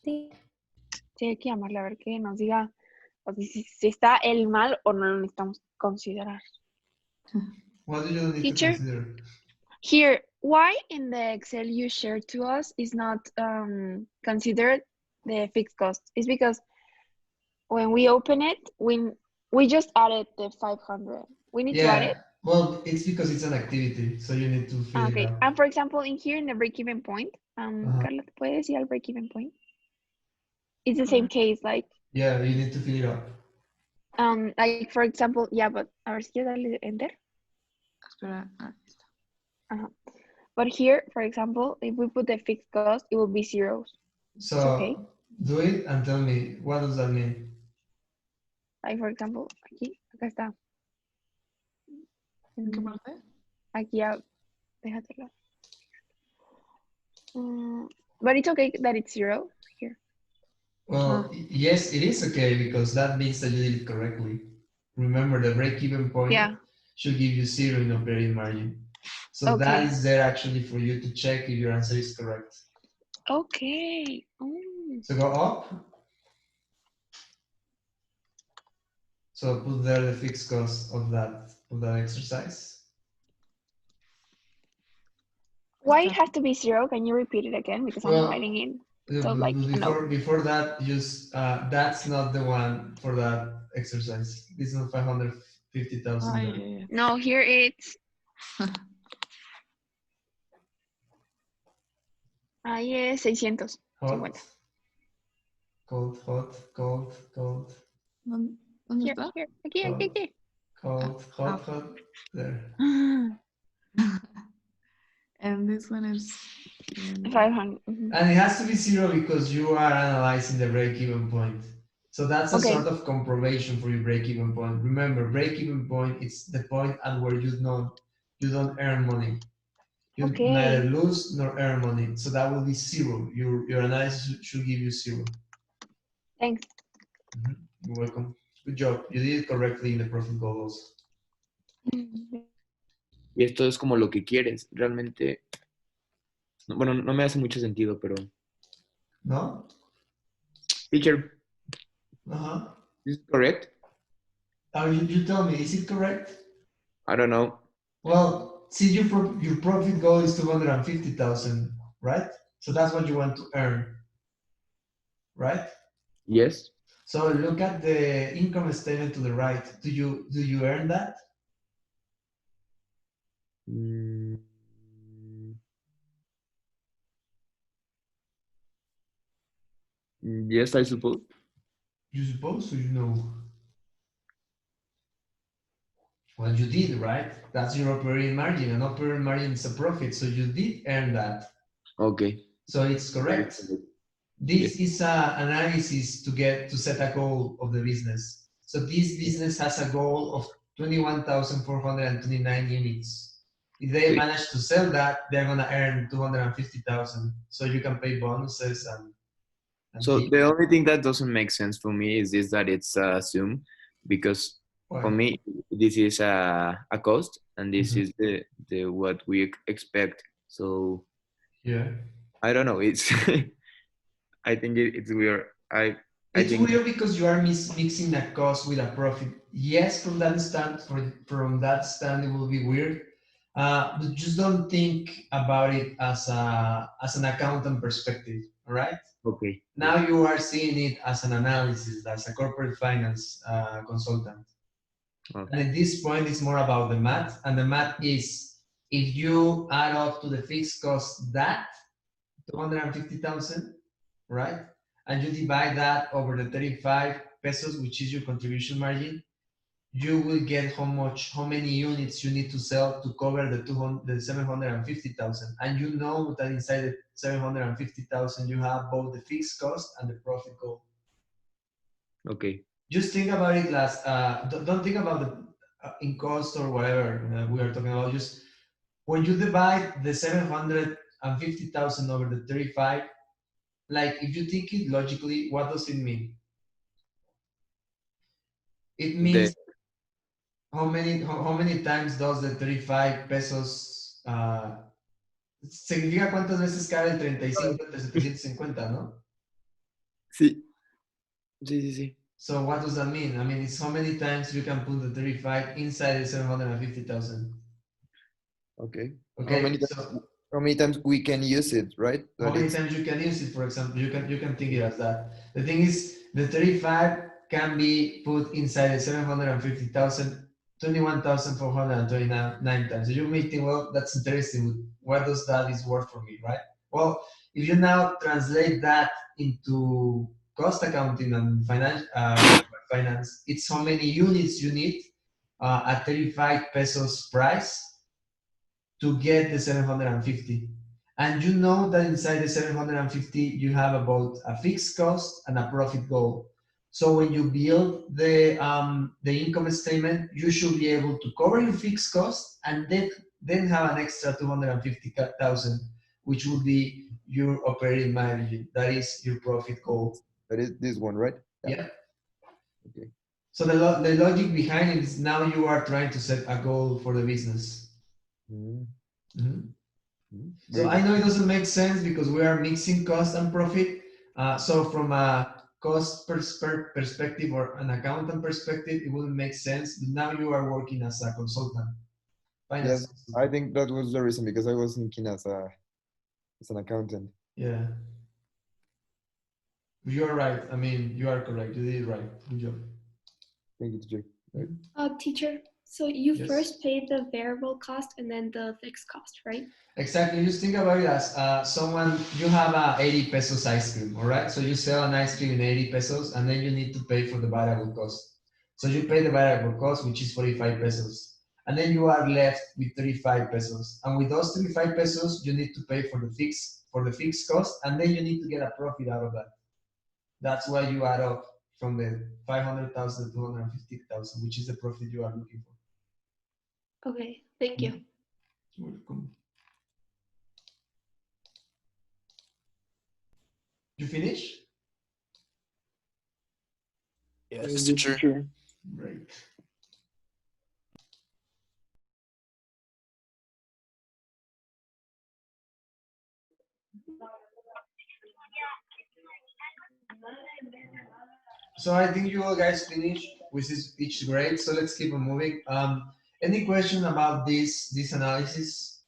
Sí, hay que llamarle a ver que nos diga o si está el mal o no lo necesitamos considerar. What do you need Teacher? to consider? Here, why in the Excel you shared to us is not considered the fixed cost? It's because when we open it, we just added the 500. We need to add it. Well, it's because it's an activity, so you need to fill it Okay. out. And for example, in here in the break-even point, Carla, ¿te puede decir al break-even point? It's the same case, like. Yeah, you need to fill it up. Like for example, yeah, but a ver si quiero darle enter. Espera. Ah, está. But here, for example, if we put the fixed cost, it will be zeros. So okay. do it and tell me what does that mean. Like for example, aquí, acá está. ¿En qué parte? Aquí, déjatelo. But it's okay that it's zero here. Well, yes, it is okay because that means that you did it correctly. Remember, the break-even point should give you 0 in operating margin. So that is there actually for you to check if your answer is correct. Okay. So go up. So put there the fixed cost of that exercise. Why it has to be 0? Can you repeat it again? Because I'm writing in. So like before that, just that's not the one for that exercise. This is not 550,000. No, here it's. Ahí es 600. Hot. Cold, hot, cold, cold. ¿Dónde está? Here. Aquí. Cold, hot, there. And this one is 500. And it has to be 0 because you are analyzing the break-even point. So that's a sort of confirmation for your break-even point. Remember, break-even point is the point at where you don't earn money. You neither lose nor earn money. So that will be 0. Your analysis should give you 0. Thanks. You're welcome. Good job. You did it correctly in the profit goal also. Y esto es como lo que quieres. Realmente, bueno, no me hace mucho sentido, pero... ¿No? Teacher. Is it correct? You tell me, is it correct? I don't know. Well, see, your profit goal is 250,000, right? So that's what you want to earn, right? Yes. So look at the income statement to the right. Do you earn that? Yes, I suppose. You suppose, or you know? Well, you did, right? That's your operating margin, and operating margin is a profit, so you did earn that. Okay. So it's correct. This is an analysis to set a goal of the business. So this business has a goal of 21,429 units. If they manage to sell that, they're gonna earn 250,000. So you can pay bonuses and so the only thing that doesn't make sense for me is this, that it's assumed, because for me this is a cost and this is the what we expect. So yeah, I don't know. It's I think it's weird. It's weird because you are mixing a cost with a profit. Yes, from that stand it will be weird. But just don't think about it as an accountant perspective, all right? Okay. Now you are seeing it as an analysis, as a corporate finance consultant. Okay. And at this point, it's more about the math, and the math is if you add up to the fixed cost that 250,000, right? And you divide that over the 35 pesos, which is your contribution margin, you will get how many units you need to sell to cover the 750,000. And you know that inside the 750,000, you have both the fixed cost and the profit goal. Okay. Just think about it don't think about the in cost or whatever we are talking about. Just when you divide the 750,000 over the 35, like if you think it logically, what does it mean? It means how many times does the 35 pesos significa cuántas veces cabe el 35 entre 750, ¿no? Sí. Sí. So what does that mean? I mean, it's how many times you can put the 35 inside the 750,000. Okay. How many times we can use it, right? How many times you can use it, for example, you can think it as that. The thing is, the 35 can be put inside the 750,000 21,429 times. So you may think, well, that's interesting. What does that is worth for me, right? Well, if you now translate that into cost accounting and finance, it's how many units you need at 35 pesos price to get the 750. And you know that inside the 750, you have about a fixed cost and a profit goal. So when you build the income statement, you should be able to cover your fixed cost and then have an extra 250,000, which would be your operating margin. That is your profit goal. That is this one, right? Yeah. Okay. So the logic behind it is now you are trying to set a goal for the business. So I know it doesn't make sense because we are mixing cost and profit. So from a cost perspective or an accountant perspective, it wouldn't make sense. Now you are working as a consultant. Yes, I think that was the reason, because I was thinking as an accountant. Yeah. You are right. I mean, you are correct. You did it right. Good job. Thank you, teacher. Teacher, so you Yes. first pay the variable cost and then the fixed cost, right? Exactly. Just think about it as someone, you have a 80 pesos ice cream, all right? So you sell an ice cream in 80 pesos and then you need to pay for the variable cost. So you pay the variable cost, which is 45 pesos. And then you are left with 35 pesos. And with those 35 pesos, you need to pay for the fixed cost, and then you need to get a profit out of that. That's why you add up from the 500,000 to 250,000, which is the profit you are looking for. Okay, thank you. You're welcome. You finish? Yes, teacher. Great. So I think you all guys finished, which is great. So let's keep on moving. Any question about this analysis?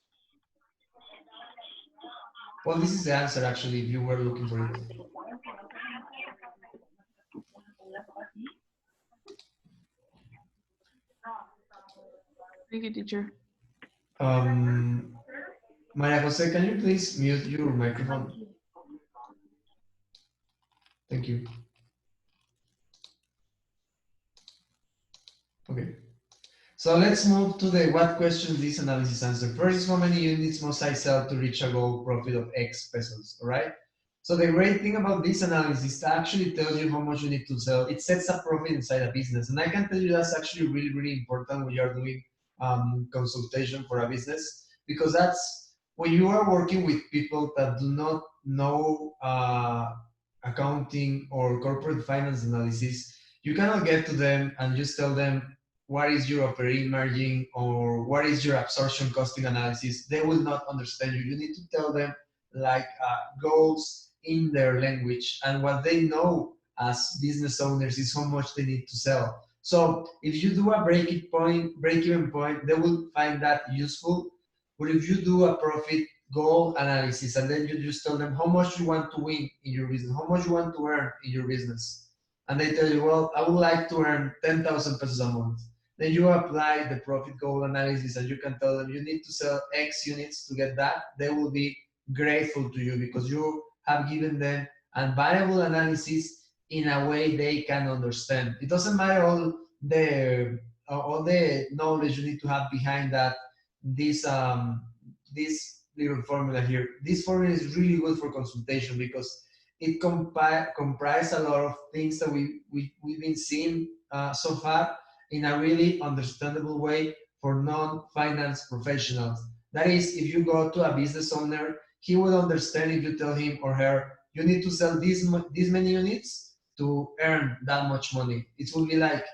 Well, this is the answer actually, if you were looking for it. Thank you, teacher. Maria Jose, can you please mute your microphone? Thank you. Okay. So let's move to the what question this analysis answer. First is how many units must I sell to reach a goal profit of X pesos, all right? So the great thing about this analysis actually tells you how much you need to sell. It sets a profit inside a business. And I can tell you that's actually really, really important when you're doing consultation for a business, because that's when you are working with people that do not know accounting or corporate finance analysis, you cannot get to them and just tell them, what is your operating margin or what is your absorption costing analysis? They will not understand you. You need to tell them like goals in their language, and what they know as business owners is how much they need to sell. So if you do a break-even point, they will find that useful. But if you do a profit goal analysis and then you just tell them how much you want to win in your business, how much you want to earn in your business, and they tell you, well, I would like to earn 10,000 pesos a month. Then you apply the profit goal analysis and you can tell them you need to sell X units to get that. They will be grateful to you because you have given them a variable analysis in a way they can understand. It doesn't matter all the knowledge you need to have behind that. This little formula here. This formula is really good for consultation because it comprises a lot of things that we've been seeing so far in a really understandable way for non-finance professionals. That is, if you go to a business owner, he will understand if you tell him or her, you need to sell these many units to earn that much money. It will be like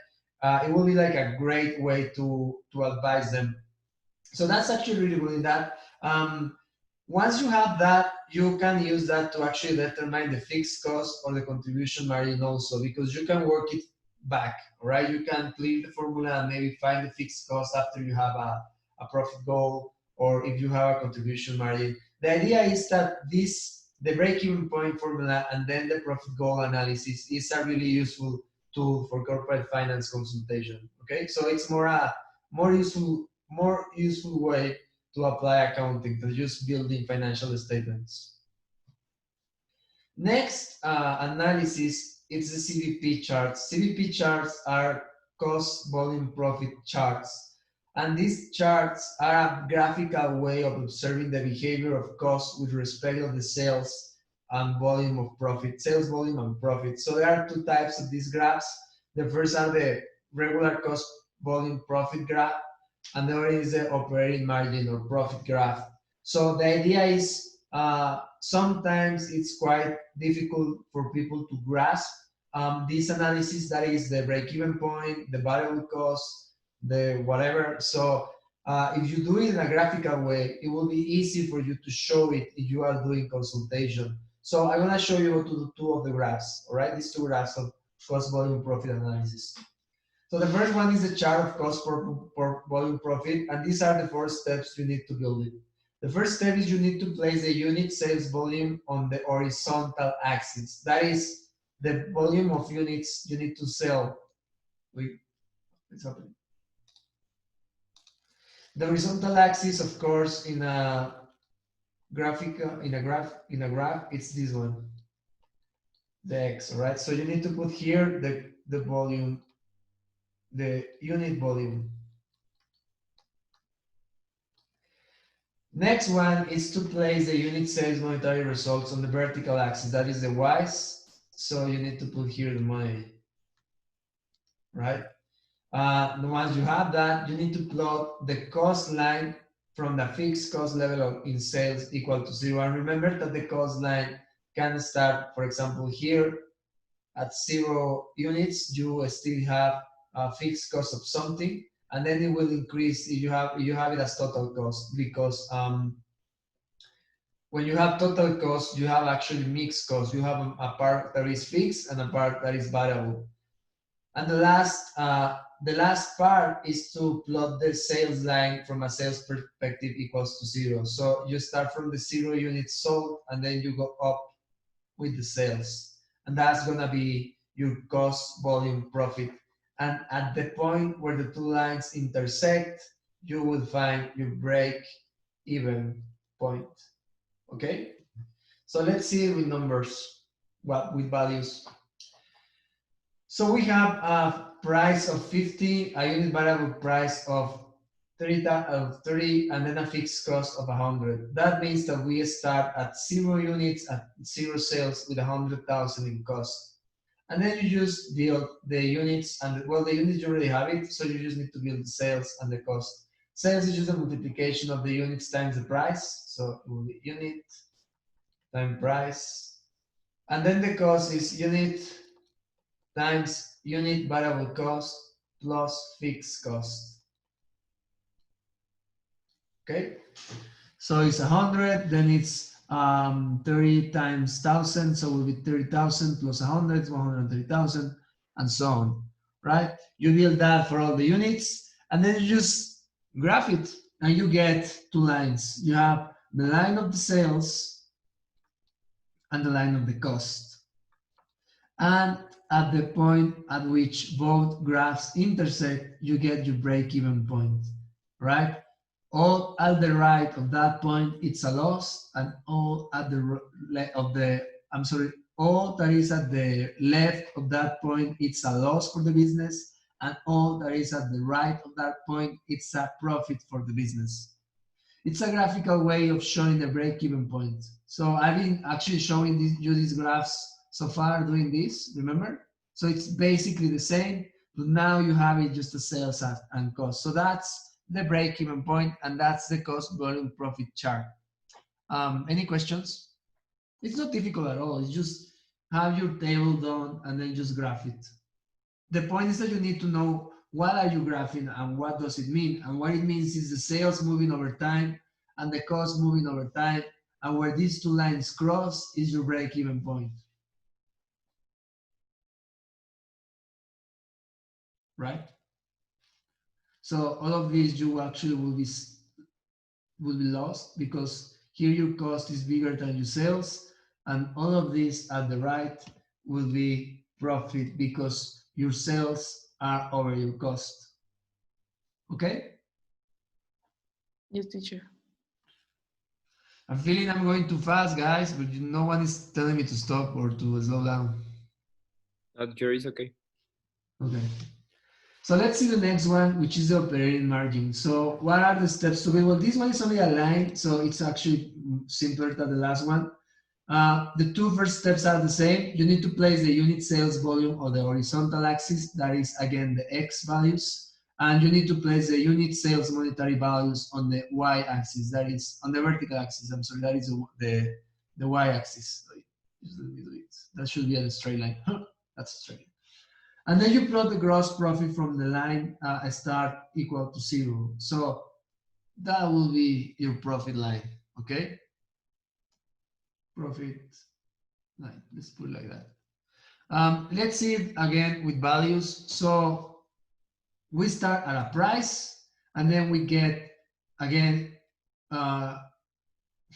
a great way to advise them. So that's actually really good in that. Once you have that, you can use that to actually determine the fixed cost or the contribution margin also, because you can work it back, right? You can clear the formula and maybe find the fixed cost after you have a profit goal, or if you have a contribution margin. The idea is that the break-even point formula and then the profit goal analysis is a really useful tool for corporate finance consultation, okay? So it's more useful way to apply accounting than just building financial statements. Next analysis it's the CVP charts. CVP charts are cost, volume, profit charts. And these charts are a graphical way of observing the behavior of cost with respect to the sales and volume of profit, sales volume and profit. So there are two types of these graphs. The first are the regular cost, volume, profit graph, and the other is the operating margin or profit graph. So the idea is sometimes it's quite difficult for people to grasp this analysis, that is the break-even point, the variable cost, the whatever. So if you do it in a graphical way, it will be easy for you to show it if you are doing consultation. So I'm gonna show you how to do two of the graphs, all right? These two graphs of cost, volume, profit analysis. So the first one is the chart of cost per volume profit, and these are the 4 steps you need to build it. The first step is you need to place the unit sales volume on the horizontal axis. That is the volume of units you need to sell. Wait, what's happening? The horizontal axis, of course, in a graph, it's this one, the X, all right? So you need to put here the volume, the unit volume. Next one is to place the unit sales monetary results on the vertical axis. That is the Y's. So you need to put here the money, right? Once you have that, you need to plot the cost line from the fixed cost level in sales equal to 0. And remember that the cost line can start, for example, here at 0 units, you still have a fixed cost of something, and then it will increase if you have it as total cost, because when you have total cost, you have actually mixed cost. You have a part that is fixed and a part that is variable. And the last part is to plot the sales line from a sales perspective equals to 0. So you start from the 0 units sold, and then you go up with the sales. And that's gonna be your cost, volume, profit. And at the point where the two lines intersect, you will find your break-even point. Okay? So let's see it with numbers, with values. So we have a price of 50, a unit variable price of 30, and then a fixed cost of 100. That means that we start at 0 units, at 0 sales with 100,000 in cost. And then you just build the units, and well, the units you already have it, so you just need to build the sales and the cost. Sales is just a multiplication of the units times the price, so it will be unit times price. And then the cost is unit times unit variable cost plus fixed cost. Okay, so it's 100, then it's 30 times 1,000, so it will be 30,000 plus 100, 130,000, and so on, right? You build that for all the units, and then you just graph it, and you get two lines. You have the line of the sales and the line of the cost. And at the point at which both graphs intersect, you get your break-even point, right? All at the right of that point, it's a loss, and all at the all that is at the left of that point, it's a loss for the business, and all that is at the right of that point, it's a profit for the business. It's a graphical way of showing the break-even point. So I've been actually showing you these graphs so far doing this, remember? So it's basically the same, but now you have it just a sales and cost. So that's the break-even point, and that's the cost, volume, profit chart. Any questions? It's not difficult at all. It's just have your table done and then just graph it. The point is that you need to know what are you graphing and what does it mean. And what it means is the sales moving over time and the cost moving over time, and where these two lines cross is your break-even point. Right? So all of these you actually will be lost, because here your cost is bigger than your sales, and all of this at the right will be profit because your sales are over your cost. Okay? Yes, teacher. I'm feeling I'm going too fast, guys, but no one is telling me to stop or to slow down. Here is okay. Okay. So let's see the next one, which is the operating margin. So what are the steps to it? Well, this one is only a line, so it's actually simpler than the last one. The two first steps are the same. You need to place the unit sales volume on the horizontal axis, that is again the X values, and you need to place the unit sales monetary values on the Y axis, that is on the vertical axis. I'm sorry, that is the Y axis. That should be a straight line. That's straight. And then you plot the gross profit from the line start equal to 0. So that will be your profit line, okay? Profit line, let's put it like that. Let's see it again with values. So we start at a price, and then we get, again,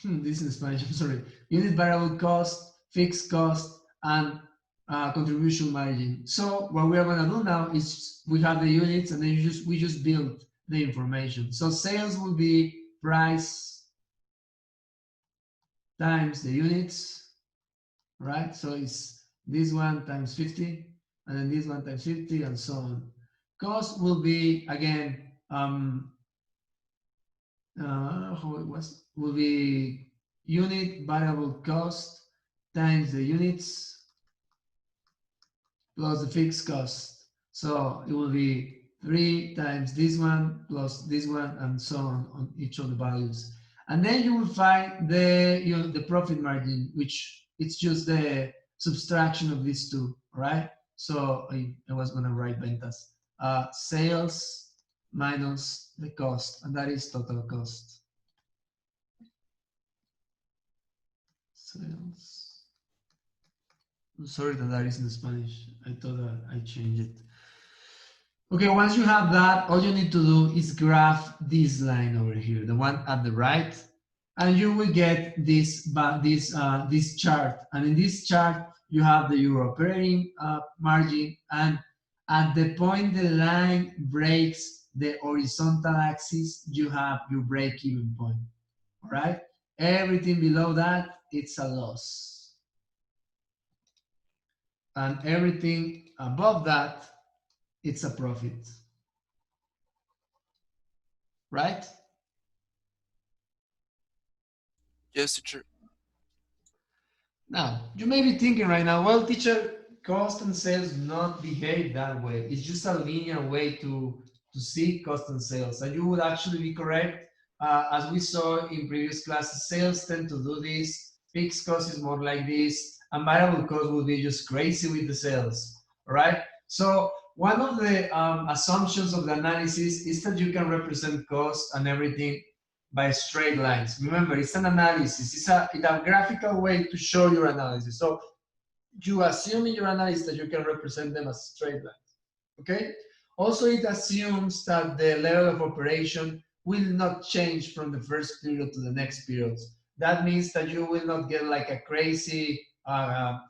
this is in Spanish, I'm sorry, unit variable cost, fixed cost, and contribution margin. So what we are going to do now is we have the units, and then we just build the information. So sales will be price times the units, right? So it's this one times 50, and then this one times 50, and so on. Cost will be, again, how it was, will be unit variable cost times the units plus the fixed cost. So it will be 3 times this one plus this one, and so on each of the values. And then you will find the profit margin, which it's just the subtraction of these two, right? So I was going to write ventas. Sales minus the cost, and that is total cost. Sales. I'm sorry that is in Spanish. I thought that I changed it. Okay, once you have that, all you need to do is graph this line over here, the one at the right, and you will get this chart. And in this chart, you have your operating margin, and at the point the line breaks the horizontal axis, you have your break-even point. All right? Everything below that, it's a loss. And everything above that, it's a profit. Right? Yes, teacher. Now, you may be thinking right now, well, teacher, cost and sales do not behave that way. It's just a linear way to see cost and sales. And you would actually be correct. As we saw in previous classes, sales tend to do this. Fixed cost is more like this. And variable cost will be just crazy with the sales, all right? So one of the assumptions of the analysis is that you can represent cost and everything by straight lines. Remember, it's an analysis. It's a graphical way to show your analysis. So you assume in your analysis that you can represent them as straight lines, okay? Also, it assumes that the level of operation will not change from the first period to the next period. That means that you will not get like a crazy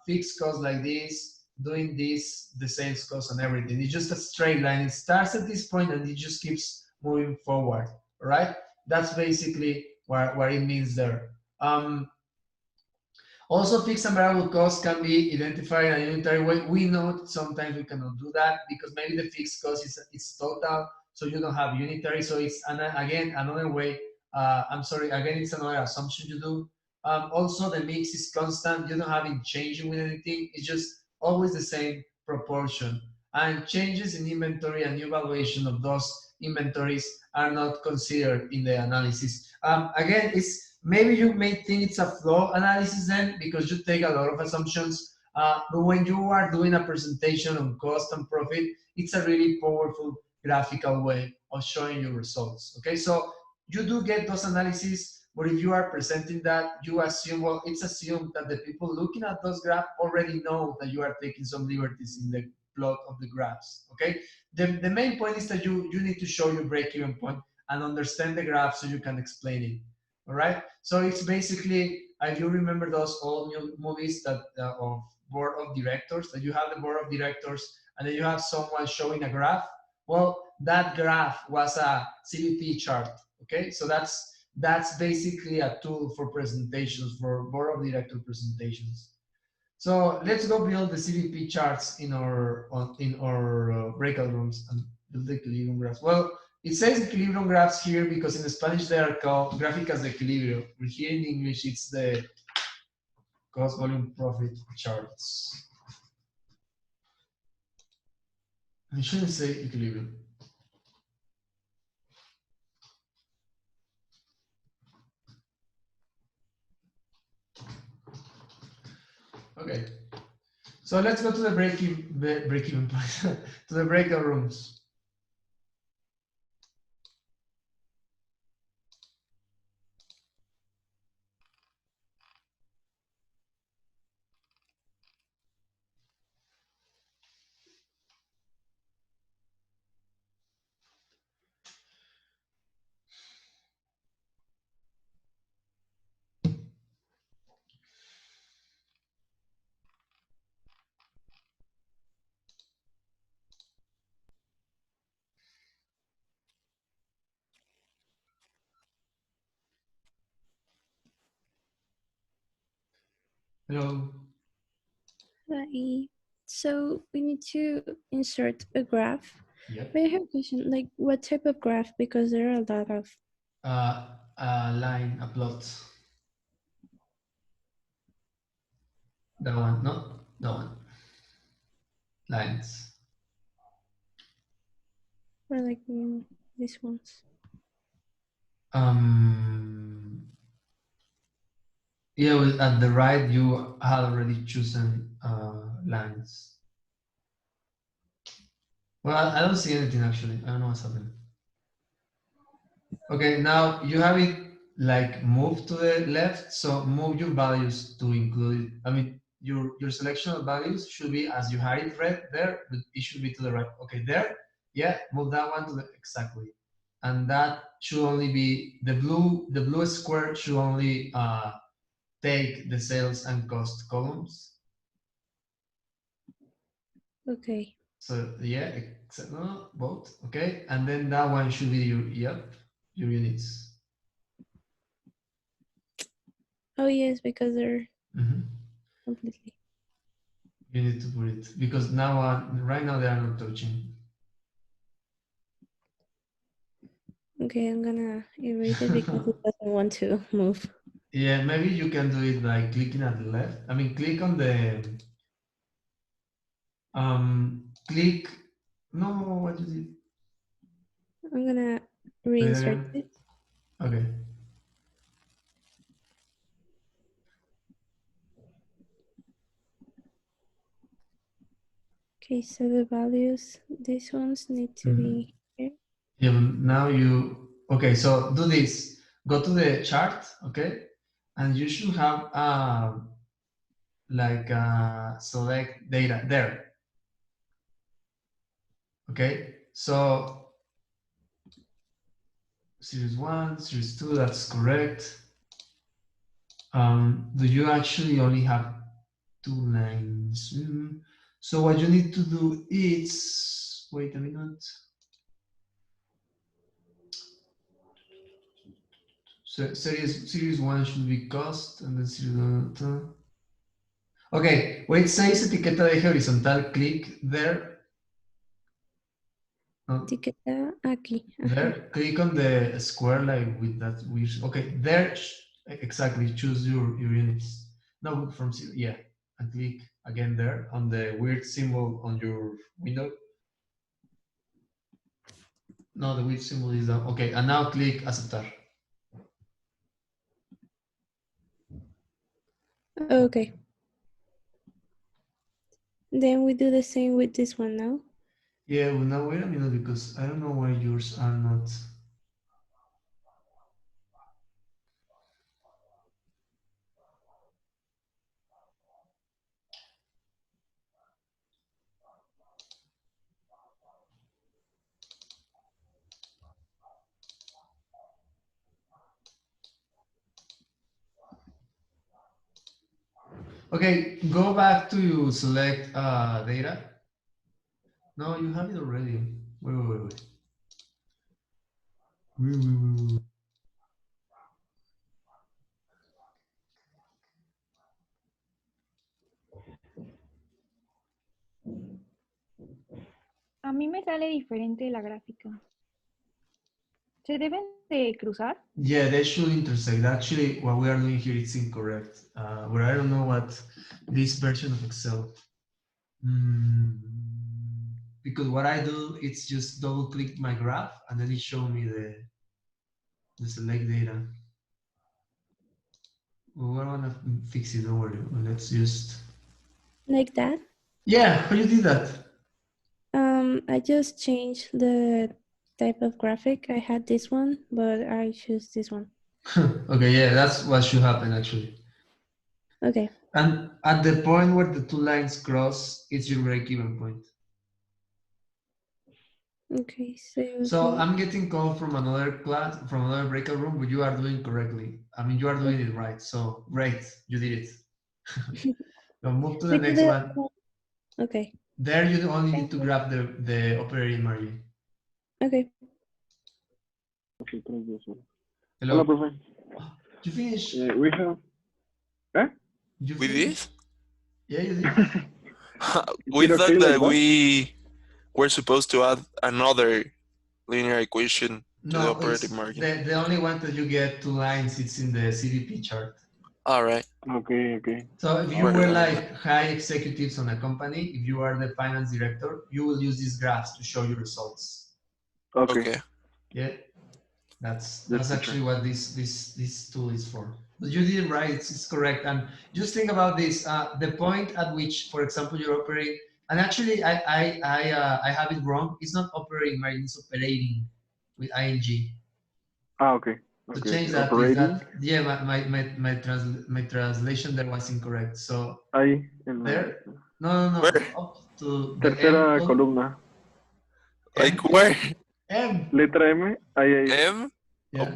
fixed cost like this, doing this, the sales cost and everything. It's just a straight line. It starts at this point and it just keeps moving forward, right? That's basically what it means there. Also, fixed and variable costs can be identified in a unitary way. We know that sometimes we cannot do that because maybe the fixed cost is total, so you don't have unitary. So it's, again, another way. Again, it's another assumption you do. Also, the mix is constant. You don't have it changing with anything. It's just always the same proportion. And changes in inventory and new valuation of those inventories are not considered in the analysis. Again, maybe you may think it's a flow analysis then because you take a lot of assumptions. But when you are doing a presentation on cost and profit, it's a really powerful graphical way of showing your results. Okay, so you do get those analyses, but if you are presenting that, you assume, well, it's assumed that the people looking at those graphs already know that you are taking some liberties in the plot of the graphs, okay? The main point is that you need to show your break-even point and understand the graph so you can explain it, all right? So it's basically, if you remember those old movies that of board of directors, that you have the board of directors and then you have someone showing a graph. Well, that graph was a CVP chart, okay? So that's basically a tool for presentations, for board of director presentations. So let's go build the CVP charts in our breakout rooms and build the equilibrium graphs. Well, it says equilibrium graphs here because in Spanish they are called gráficas de equilibrio. Here in English it's the cost volume profit charts. I shouldn't say equilibrium. Okay, so let's go to the break-even point, to the breakout rooms. Hello. Hi. So we need to insert a graph. Yep. But I have a question, like what type of graph? Because there are a lot of. A line, a plot. That one, no, that one. Lines. Or like these ones. Yeah, at the right, you had already chosen lines. Well, I don't see anything actually. I don't know what's happening. Okay, now you have it like move to the left, so move your values to include it. I mean, your selection of values should be as you had it right there, but it should be to the right. Okay, there, yeah, move that one to the exactly, and that should only be the blue square should only take the sales and cost columns. Okay. So yeah, no, both. Okay, and then that one should be your your units. Oh yes, because they're completely. You need to put it because now right now they are not touching. Okay, I'm gonna erase it because it doesn't want to move. Yeah, maybe you can do it by clicking at the left. I mean, click on the click. No, what is it? I'm gonna reinsert it. Okay. Okay, so the values, these ones need to be here. Yeah, but now you okay. So do this. Go to the chart, okay, and you should have like select data there. Okay, so series 1, series 2, that's correct. Do you actually only have 2 lines? So what you need to do is, wait a minute. So series 1 should be cost, and then series 1. Okay, wait, says etiqueta de eje horizontal, click there. Etiqueta aquí. There, click on the square like with that weird. Okay, there, exactly. Choose your units. No, from zero. Yeah, and click again there on the weird symbol on your window. No, the weird symbol is down. Okay, and now click aceptar. Okay. Then we do the same with this one now. Yeah, well, now wait a minute because I don't know why yours are not. Okay, go back to select data. No, you have it already. Wait. Wait. mí me sale diferente la gráfica. ¿Se deben de cruzar? Yeah, they should intersect. Actually, what we are doing here is incorrect. But I don't know what this version of Excel. Because what I do is just double click my graph and then it show me the select data. Well, I want to fix it over. Let's just. Like that? Yeah, how you did that? I just changed the type of graphic. I had this one, but I choose this one. Okay, yeah, that's what should happen actually. Okay. And at the point where the two lines cross, it's your break-even point. Okay, So I'm getting call from another class, from another breakout room, but you are doing correctly. I mean, you are doing it right. So great, you did it. Now move to the next one. Okay. There you only need to grab the operating margin. Okay. Hello. Hola, profe. You finished? We have. ¿Eh? We did? Yeah, you did. We it thought okay that like that? we were supposed to add another linear equation to the No, operating margin. the only one that you get two lines, it's in the CDP chart. All right. Okay, okay. So if you were like high executives on a company, if you are the finance director, you will use these graphs to show your results. Okay. Yeah, that's actually what this tool is for. But you did it right, it's correct. And just think about this, the point at which, for example, you're operating, and actually I have it wrong, it's not operating margin, it's operating with ing. Okay. To Okay. change that, please, yeah, my translation there was incorrect. So Ahí, there, no, up to the tercera M, columna. Like where? M. Letra M. Ahí. M. Yeah.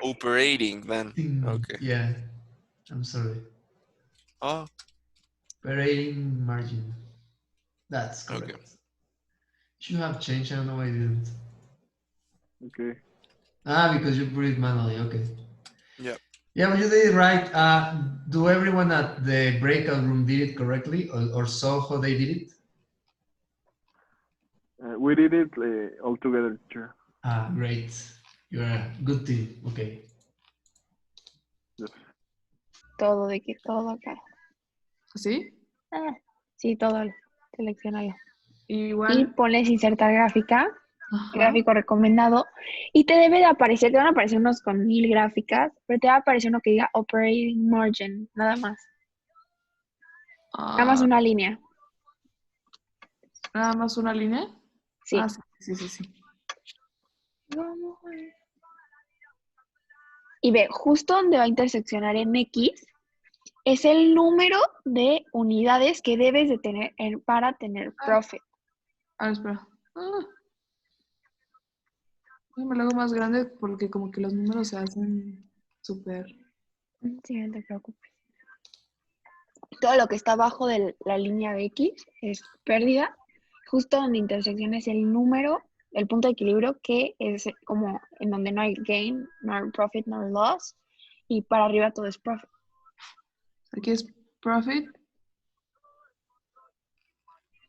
Operating then. Okay. Yeah. I'm sorry. Oh. Operating margin. That's correct. Okay. Should have changed. I don't know why I didn't. Okay. Because you put it manually. Okay. Yeah. Yeah, but you did it right. Do everyone at the breakout room did it correctly, or saw how they did it? We did it all together, teacher. Great. You're a good team. Okay. Yes. Todo acá. ¿Sí? Sí, todo. Seleccionalo. Igual. Y pones insertar gráfica. Gráfico recomendado, y te debe de aparecer, te van a aparecer unos con 1000 gráficas, pero te va a aparecer uno que diga operating margin, nada más. Nada más una línea. ¿Nada más una línea? Sí. Sí. Vamos a ver. Y ve, justo donde va a interseccionar en X, es el número de unidades que debes de tener para tener profit. Espera. Me lo hago más grande porque como que los números se hacen súper... Sí, no te preocupes. Todo lo que está abajo de la línea de X es pérdida. Justo donde intersecciona es el número, el punto de equilibrio, que es como en donde no hay gain, no hay profit, no hay loss. Y para arriba todo es profit. Aquí es profit.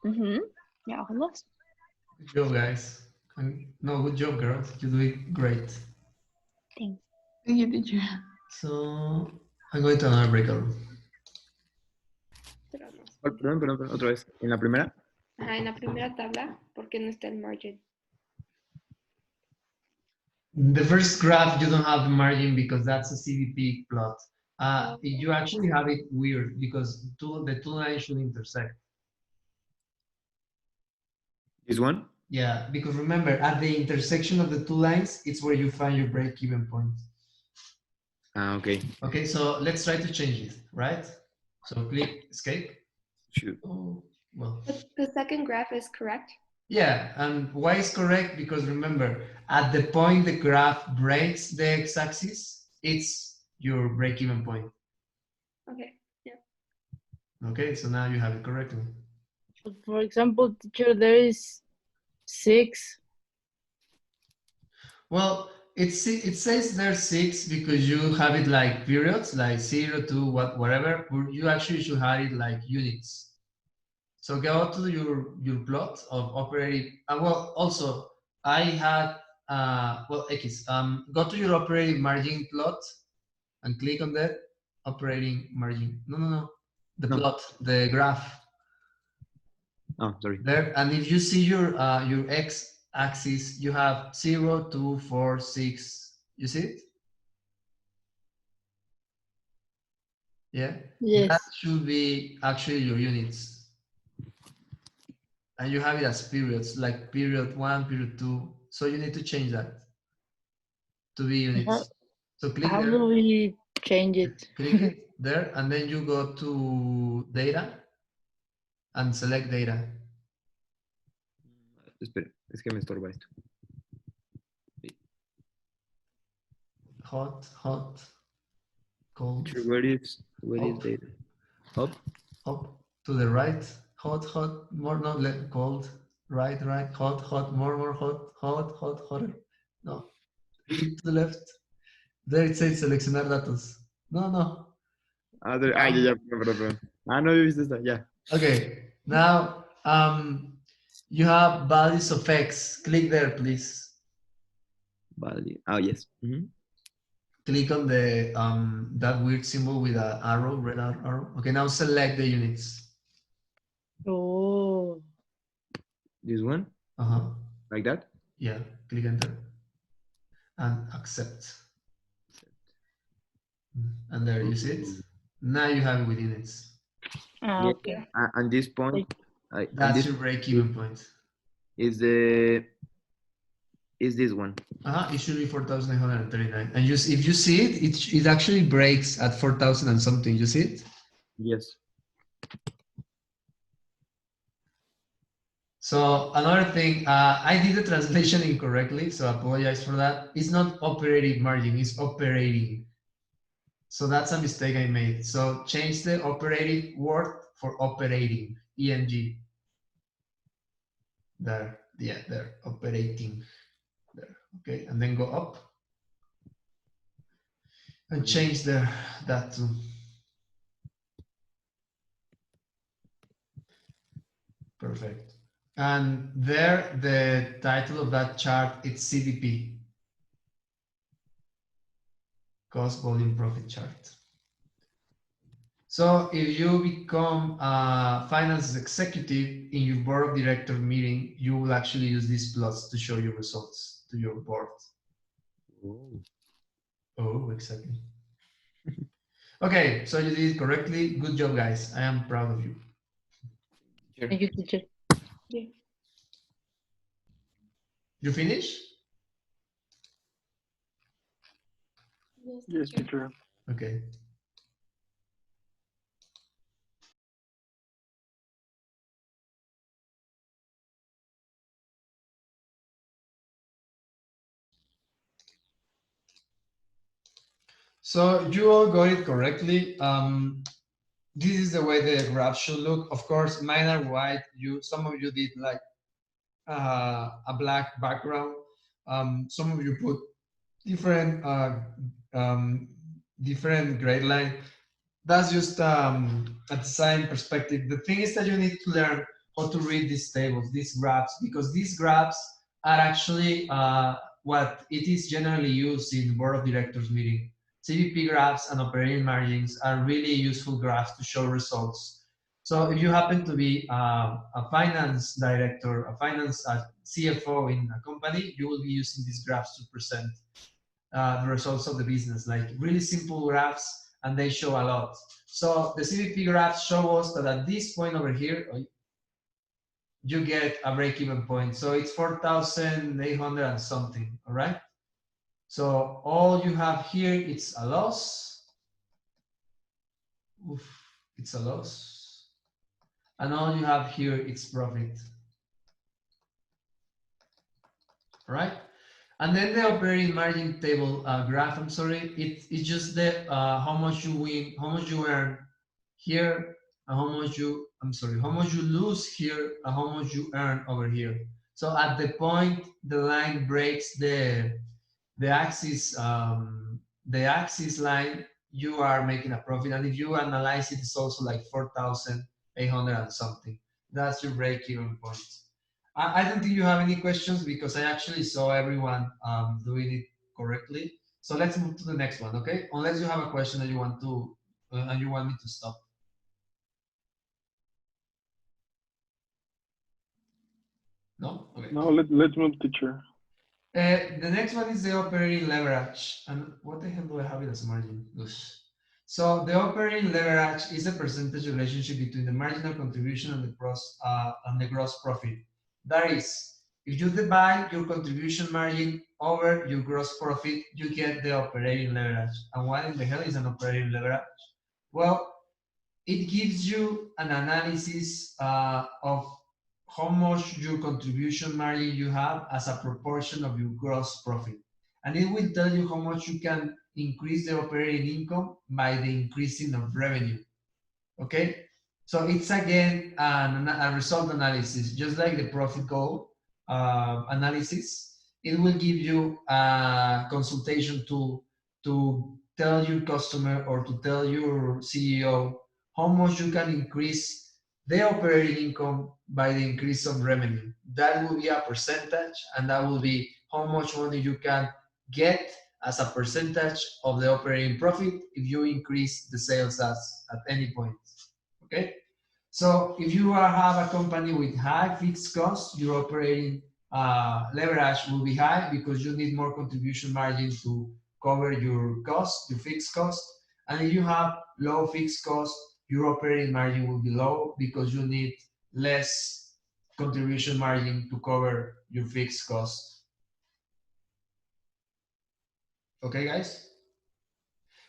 Y abajo loss. Good job, guys. No, good job, girl. You do it great. Thanks. Thank you, teacher. So, I'm going to another breakout room. Perdón, otra vez. ¿En la primera? Ajá, en la primera tabla, ¿por qué no está el margin? The first graph, you don't have the margin because that's a CVP plot. You actually have it weird because the two lines should intersect. This one? Yeah, because remember, at the intersection of the two lines, it's where you find your break-even point. Okay. Okay, so let's try to change it, right? So click escape. Shoot. Oh, well. The second graph is correct. Yeah, and why is correct? Because remember, at the point the graph breaks the x-axis, it's your break-even point. Okay, yeah. Okay, so now you have it correctly. For example, teacher, there is 6. Well, it says there's 6 because you have it like periods, like 0 to whatever. You actually should have it like units. So go to your plot of operating. Well, also I had well X. Go to your operating margin plot and click on that operating margin. No. The plot, the graph. Oh, sorry. There, and if you see your x-axis, you have 0, 2, 4, 6. You see it? Yeah. Yes. That should be actually your units, and you have it as periods, like period 1, period 2. So you need to change that to be units. So click How there. do we change it? Click it there, and then you go to data and select data. Espera, es que me estorba esto. Hot, cold. Where is data? Up? Up to the right. Hot, more, no, cold. Right, hot, more, hot, hotter. No. To the left. There it says seleccionar datos. No. Perdón. No he visto esta, ya. Okay, now you have values of X. Click there, please. Value. Oh, yes. Click on the that weird symbol with an arrow, red arrow. Okay, now select the units. Oh. This one? Like that? Yeah, click enter. And accept. And there, you see it? Now you have it with units. Okay. And this point, that's your break-even point. Is this one? It should be 4,939. And if you see it, it actually breaks at 4,000 and something. You see it? Yes. So another thing, I did the translation incorrectly, so I apologize for that. It's not operating margin, it's operating. So that's a mistake I made. So change the operating word for operating, ENG. There, yeah, there, operating. There, okay, and then go up. And change that to. Perfect. And there, the title of that chart, it's CVP. Cost volume profit chart. So if you become a finance executive in your board of director meeting, you will actually use these plots to show your results to your board. Oh, exactly. Okay, so you did it correctly. Good job, guys. I am proud of you. Thank you, teacher. Yeah. You finish? Yes, teacher. Okay. So you all got it correctly. This is the way the graph should look. Of course, mine are white. Some of you did like a black background. Some of you put different different grade line. That's just a design perspective. The thing is that you need to learn how to read these tables, these graphs, because these graphs are actually what it is generally used in board of directors meeting. CVP graphs and operating margins are really useful graphs to show results. So if you happen to be a finance director, a finance CFO in a company, you will be using these graphs to present the results of the business, like really simple graphs, and they show a lot. So the CVP graphs show us that at this point over here, you get a break-even point. So it's 4,800 and something, all right? So all you have here, it's a loss. Oof, it's a loss. And all you have here, it's profit. All right? And then the operating margin table graph, I'm sorry, it's just the how much you win, how much you earn here, and how much you lose here, and how much you earn over here. So at the point the line breaks the axis line, you are making a profit. And if you analyze it, it's also like 4,800 and something. That's your break-even point. I don't think you have any questions because I actually saw everyone doing it correctly. So let's move to the next one, okay? Unless you have a question that you want to, and you want me to stop. No? Okay. No, let's move, teacher. The next one is the operating leverage. And what the hell do I have it as a margin? Oosh. So the operating leverage is a percentage relationship between the marginal contribution and the gross profit. That is, if you divide your contribution margin over your gross profit, you get the operating leverage. And what in the hell is an operating leverage? Well, it gives you an analysis of how much your contribution margin you have as a proportion of your gross profit. And it will tell you how much you can increase the operating income by the increasing of revenue. Okay? So it's again a result analysis, just like the profit goal analysis. It will give you a consultation tool to tell your customer or to tell your CEO how much you can increase the operating income by the increase of revenue. That will be a percentage, and that will be how much money you can get as a percentage of the operating profit if you increase the sales at any point. Okay? So if you have a company with high fixed costs, your operating leverage will be high because you need more contribution margin to cover your cost, your fixed cost. And if you have low fixed cost, your operating margin will be low because you need less contribution margin to cover your fixed cost. Okay, guys?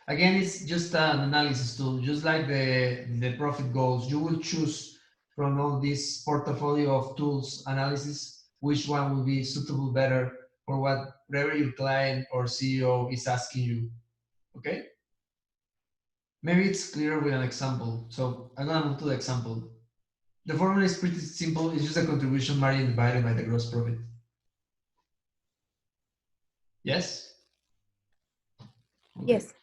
Again, it's just an analysis tool, just like the profit goals. You will choose from all this portfolio of tools analysis, which one will be suitable better for whatever your client or CEO is asking you, okay? Maybe it's clear with an example. So I'm gonna move to the example. The formula is pretty simple. It's just a contribution margin divided by the gross profit. Yes? Okay. Yes.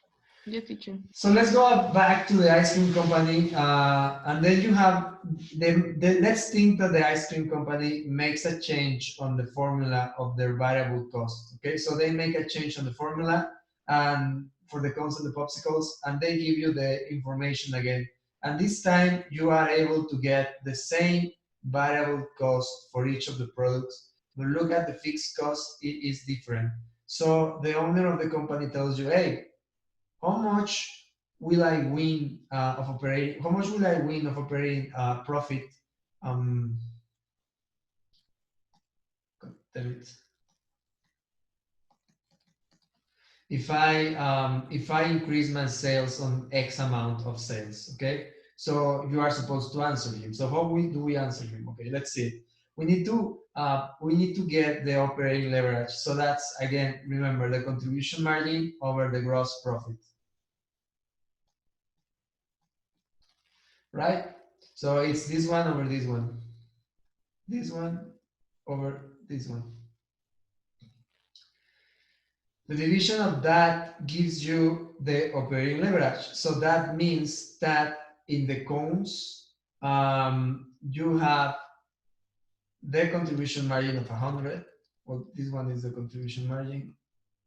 Yes, teacher. So let's go back to the ice cream company, and then you have let's think that the ice cream company makes a change on the formula of their variable cost. Okay, so they make a change on the formula and for the cones and the popsicles, and they give you the information again. And this time you are able to get the same variable cost for each of the products, but look at the fixed cost; it is different. So the owner of the company tells you, "Hey, how much will I win of operating? How much will I win of operating profit? If I increase my sales on X amount of sales, okay? So you are supposed to answer him. So how do we answer him? Okay, let's see. We need to get the operating leverage. So that's, again, remember the contribution margin over the gross profit. Right? So it's this one over this one. This one over this one. The division of that gives you the operating leverage. So that means that in the cones, you have the contribution margin of 100. Well, this one is the contribution margin.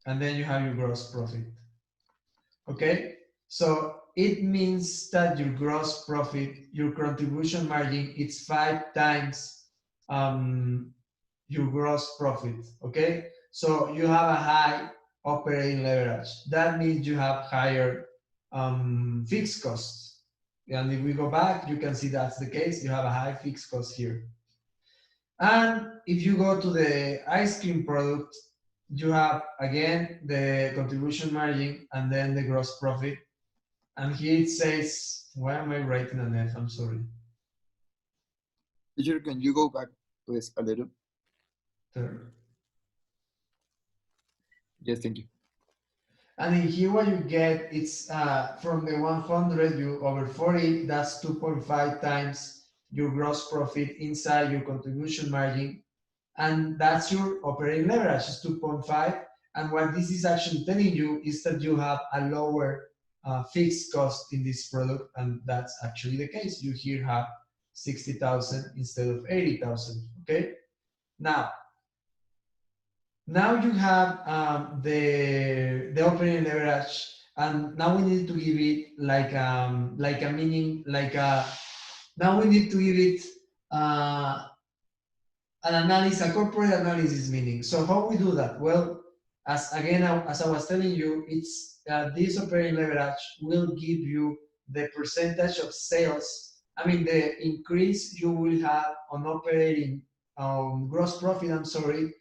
And then you have your gross profit. Okay? So it means that your gross profit, your contribution margin, it's 5 times your gross profit. Okay? So you have a high operating leverage. That means you have higher fixed costs. And if we go back, you can see that's the case. You have a high fixed cost here. And if you go to the ice cream product, you have, again, the contribution margin and then the gross profit. And here it says, why am I writing an F? I'm sorry. Teacher, can you go back, please, a little? Sure. Yes, thank you. And in here what you get, it's from the 100 you over 40, that's 2.5 times your gross profit inside your contribution margin. And that's your operating leverage, is 2.5. And what this is actually telling you is that you have a lower fixed cost in this product, and that's actually the case. You here have 60,000 instead of 80,000. Okay. Now you have the operating leverage, and now we need to give it like a meaning, now we need to give it an analysis, a corporate analysis meaning. So how we do that? Well, as I was telling you, it's this operating leverage will give you the percentage of sales. I mean, the increase you will have on operating gross profit. I'm sorry.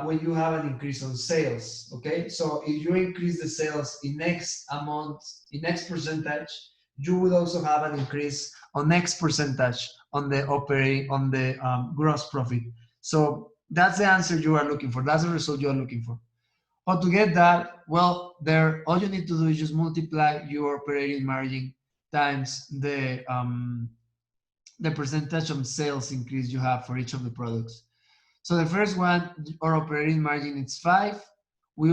When you have an increase on sales, okay? So if you increase the sales in X amount, in X percentage, you would also have an increase on X percentage on the gross profit. So that's the answer you are looking for. That's the result you are looking for. How to get that? Well, all you need to do is just multiply your operating margin times the percentage of sales increase you have for each of the products. So the first one, our operating margin, it's 5. We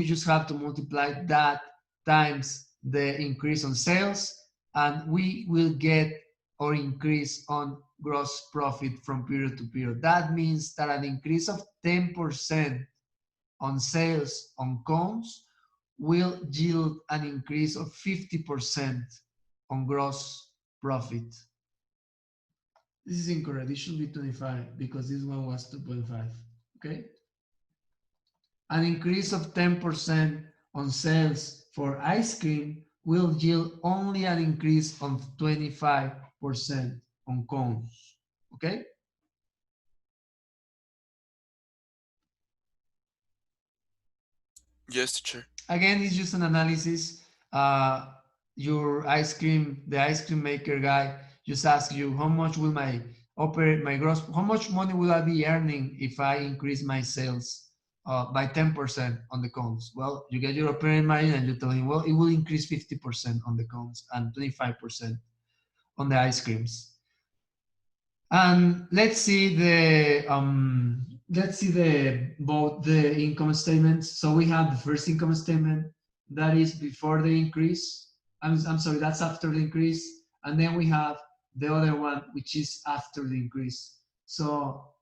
just have to multiply that times the increase on sales, and we will get our increase on gross profit from period to period. That means that an increase of 10% on sales on cones will yield an increase of 50% on gross profit. This is incorrect. It should be 25 because this one was 2.5. Okay. An increase of 10% on sales for ice cream will yield only an increase of 25% on cones. Okay. Yes, teacher. Again, it's just an analysis. The ice cream maker guy just ask you, how much will how much money will I be earning if I increase my sales by 10% on the cones? Well, you get your operating margin and you tell him, well, it will increase 50% on the cones and 25% on the ice creams. And let's see both the income statements. So we have the first income statement that is before the increase. I'm sorry, that's after the increase. And then we have the other one, which is after the increase. So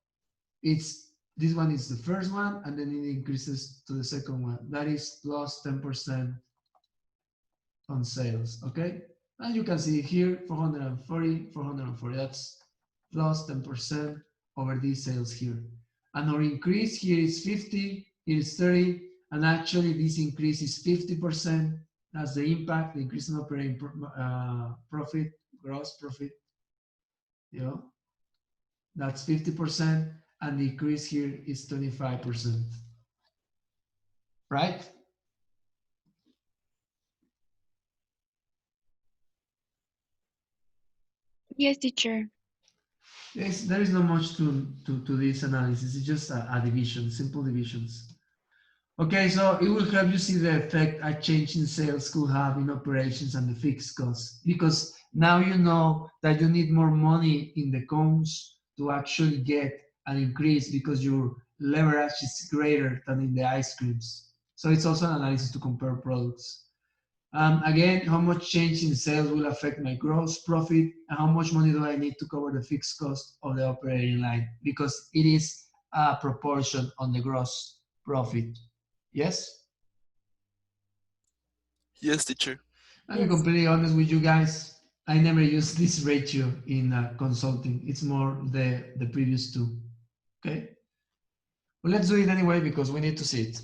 this one is the first one, and then it increases to the second one. That is plus 10% on sales, okay? And you can see here, 440, 440, that's plus 10% over these sales here. And our increase here is 50, here is 30, and actually this increase is 50%. That's the impact, the increase in operating profit, gross profit. You know, that's 50%, and the increase here is 25%. Right? Yes, teacher. Yes, there is not much to this analysis. It's just a division, simple divisions. Okay, so it will help you see the effect a change in sales could have in operations and the fixed costs, because now you know that you need more money in the cones to actually get an increase because your leverage is greater than in the ice creams. So it's also an analysis to compare products. Again, how much change in sales will affect my gross profit, and how much money do I need to cover the fixed cost of the operating line, because it is a proportion on the gross profit. Yes? Yes, teacher. I'll be completely honest with you guys. I never use this ratio in consulting. It's more the previous two. Okay? Well, let's do it anyway because we need to see it.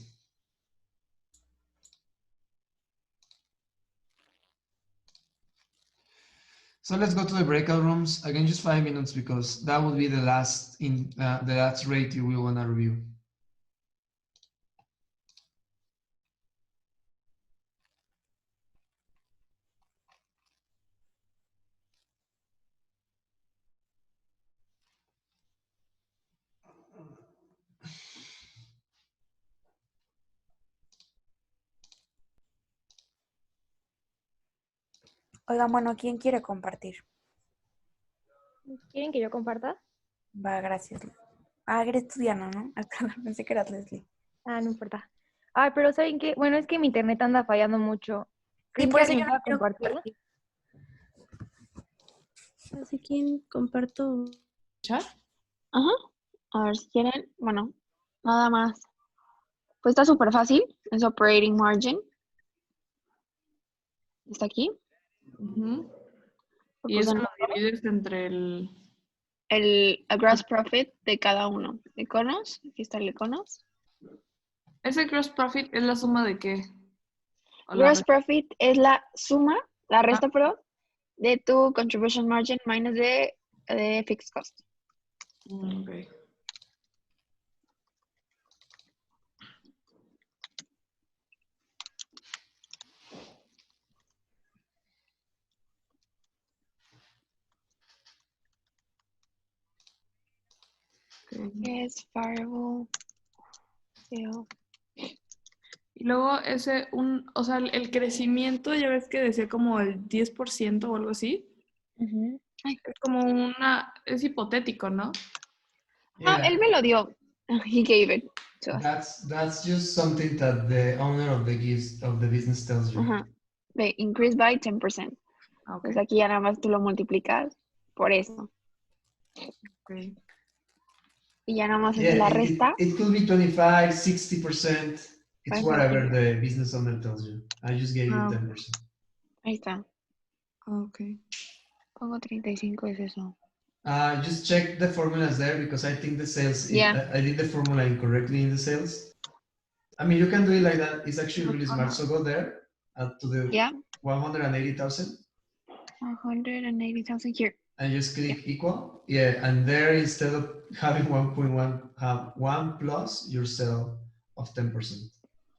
So let's go to the breakout rooms. Again, just 5 minutes because that will be the last ratio we want to review. Oigan, bueno, ¿quién quiere compartir? ¿Quieren que yo comparta? Va, gracias. Ah, eres tú, Diana, ¿no? Pensé que eras Leslie. Ah, no importa. Ay, pero ¿saben qué? Bueno, es que mi internet anda fallando mucho. Sí, por eso yo ¿Alguien no va a quiero compartirla? compartir. Así que comparto. ¿Chat? Ajá. A ver si quieren. Bueno, nada más. Pues está súper fácil. Es operating margin. Está aquí. Ujú. Lo Y puse eso en lo número. divides entre el... El gross profit de cada uno. Econos. Aquí está el Econos. ¿Ese gross profit es la suma de qué? ¿O la Gross resta? profit es la suma, la resta, perdón, de tu contribution margin minus de fixed cost. Ok. Es variable. Sale. Y luego ese, o sea, el crecimiento, ya ves que decía como el 10% o algo así. Ujú. Ay. Es como es hipotético, ¿no? Ah, él me lo dio. He gave it to us. That's just something that the owner of the business tells you. Ajá. Ve, increase by 10%. Ah, ok. Pues aquí ya nada más tú lo multiplicas por eso. Okay. Y ya nada más es Yeah, la resta. it could be 25, 60%. It's Pues whatever aquí. the business owner tells you. I just gave you 10%. Ahí está. Ok. Pongo 35, es eso. Just check the formulas there because I think the sales, Yeah. I did the formula incorrectly in the sales. I mean, you can do it like that. It's actually really smart. So go there to the 180,000. 180,000 here. And just click equal. Yeah, and there instead of having 1.1, have 1 plus your sale of 10%.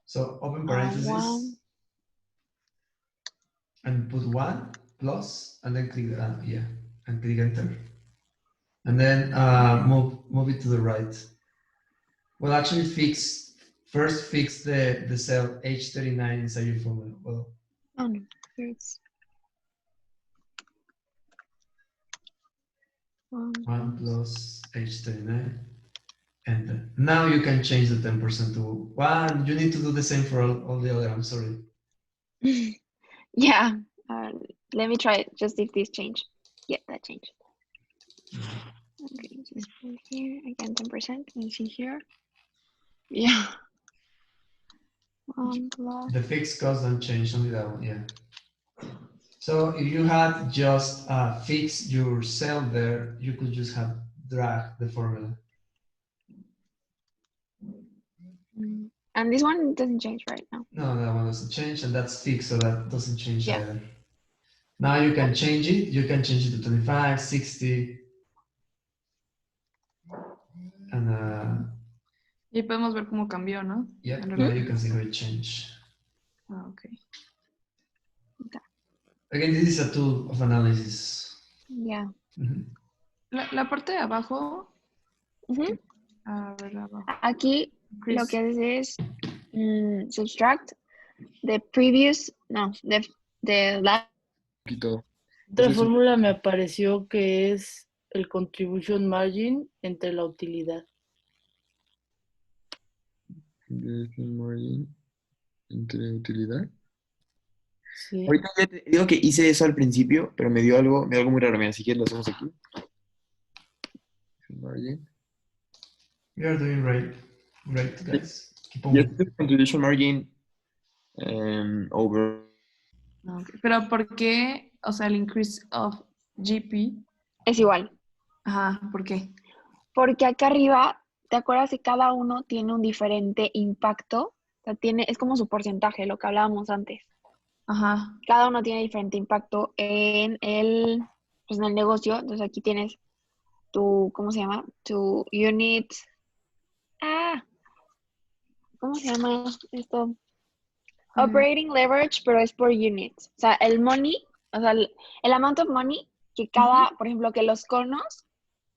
So open parentheses One. and put 1 plus, and then click and click enter. And then move it to the right. Well, actually first fix the cell H39 inside your formula. Well, Oh no, here it's 1 plus H39. And now you can change the 10% to 1. You need to do the same for all the other. I'm sorry. Yeah. Let me try it. Just if this changed. Yeah, that changed. Okay, just put here again 10%. And see here. Yeah. 1 plus. The fixed cost don't change, only that one. Yeah. So if you had just fixed your cell there, you could just have drag the formula. And this one doesn't change right now. No, that one doesn't change, and that's fixed, so that doesn't change either. Now you can change it. You can change it to 25, 60. And Y podemos ver cómo cambió, ¿no? yeah, now you can see how it changed. Ah, ok. Again, this is a tool of analysis. Yeah. La parte de abajo. A ver, abajo. Aquí lo que haces es subtract the previous, no, the last. Otra fórmula me apareció que es el contribution margin entre la utilidad. Contribution margin entre utilidad. Sí. Ahorita ya te digo que hice eso al principio, pero me dio algo muy raro. Mira, si quieres lo hacemos aquí. Margin. You are doing great, guys. Keep on. Yes, the contribution margin over. Okay. Pero ¿por qué, o sea, el increase of GP? Es igual. Ajá, ¿por qué? Porque acá arriba, ¿te acuerdas que cada uno tiene un diferente impacto? O sea, es como su porcentaje, lo que hablábamos antes. Ajá. Cada uno tiene diferente impacto en el negocio. Entonces aquí tienes tu, ¿cómo se llama? Tu unit. ¿Cómo se llama esto? Operating leverage, pero es por unit. O sea, el money, o sea, el amount of money que cada, por ejemplo, que los conos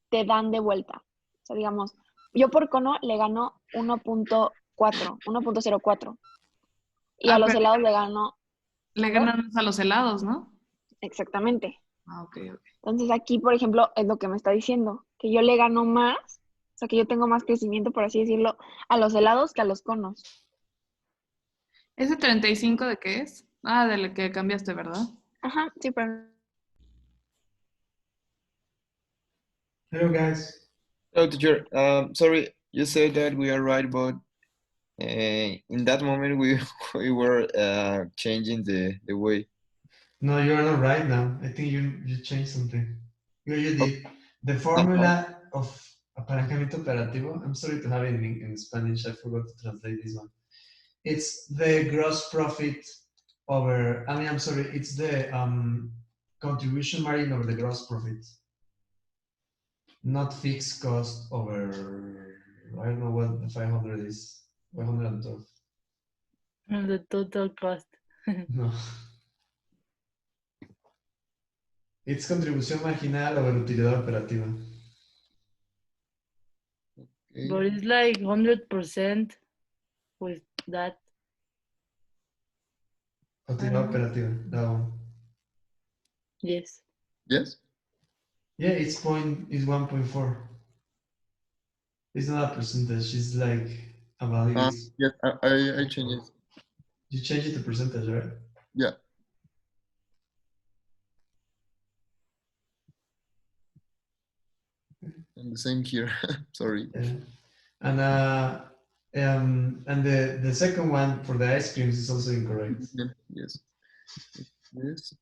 te dan de vuelta. O sea, digamos, yo por cono le gano 1.04. Y a los helados le gano. Le ganan a los helados, ¿no? Exactamente. Ah, ok. Entonces aquí, por ejemplo, es lo que me está diciendo, que yo le gano más, o sea, que yo tengo más crecimiento, por así decirlo, a los helados que a los conos. ¿Ese 35 de qué es? Ah, de lo que cambiaste, ¿verdad? Ajá, sí, pero... Hello, guys. Hello, teacher. Sorry, you said that we are right, but in that moment we we were changing the way. No, you're not right now. I think you changed something. You did. The That's formula of apalancamiento operativo, I'm sorry to have it in Spanish, I forgot to translate this one. It's the gross profit over, I'm sorry, it's the contribution margin over the gross profit. Not fixed cost over, I don't know what the 500 is, 512. The total cost. No. It's contribución marginal over utilidad operativa. But it's like 100% with that. Utilidad operativa, that one. Yes. Yes. Yeah, it's 1.4. It's not a percentage. It's like a value. Yes, I changed it. You change it to percentage, right? Yeah. And the same here. Sorry. Yeah. And the second one for the ice creams is also incorrect. Yes. Yes.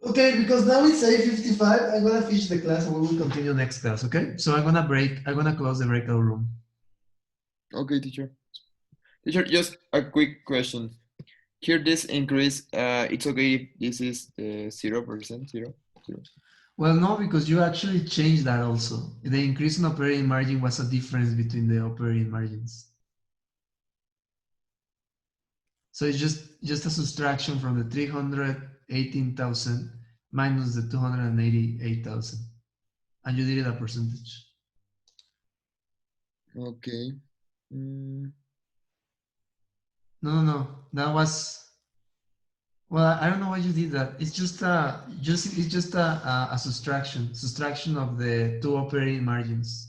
Okay, because now it's 8:55, I'm gonna finish the class and we will continue next class, okay? So I'm gonna close the breakout room. Okay, teacher. Teacher, just a quick question. Here, this increase, it's okay if this is 0%, zero. Well, no, because you actually changed that also. The increase in operating margin was a difference between the operating margins. So it's just a subtraction from the 318,000 minus the 288,000. And you did it a percentage. Okay. No. That was, well, I don't know why you did that. It's just a subtraction of the two operating margins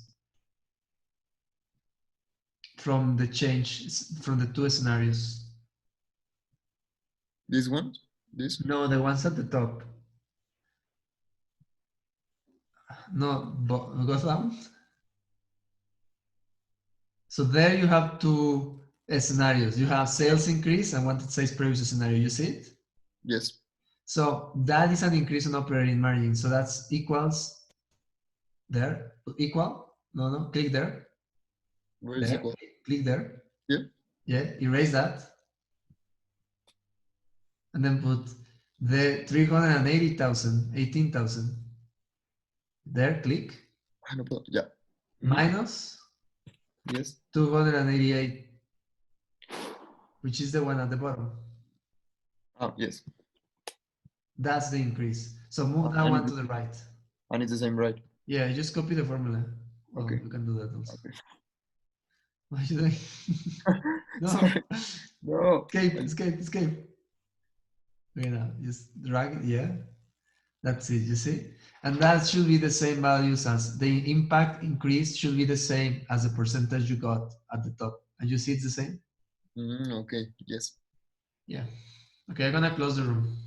from the change from the two scenarios. This one? This? No, the ones at the top. No, go down. So there you have two scenarios. You have sales increase and what it says previous scenario. You see it? Yes. So that is an increase in operating margin. So that's equals there. Equal? No. Click there. Where is equal? Click there. Yeah. Yeah. Erase that. And then put the 380,000, 18,000. There. Click. Yeah. Minus. Yes. 288, which is the one at the bottom. Oh, yes. That's the increase. So move that one to the right. And it's the same, right? Yeah, you just copy the formula. Okay. You can do that also. Okay. What are you doing? No. Sorry. No. Escape. Okay, now just drag it. Yeah. That's it, you see? And that should be the same values as the impact increase should be the same as the percentage you got at the top. And you see it's the same? Okay, yes. Yeah. Okay, I'm gonna close the room.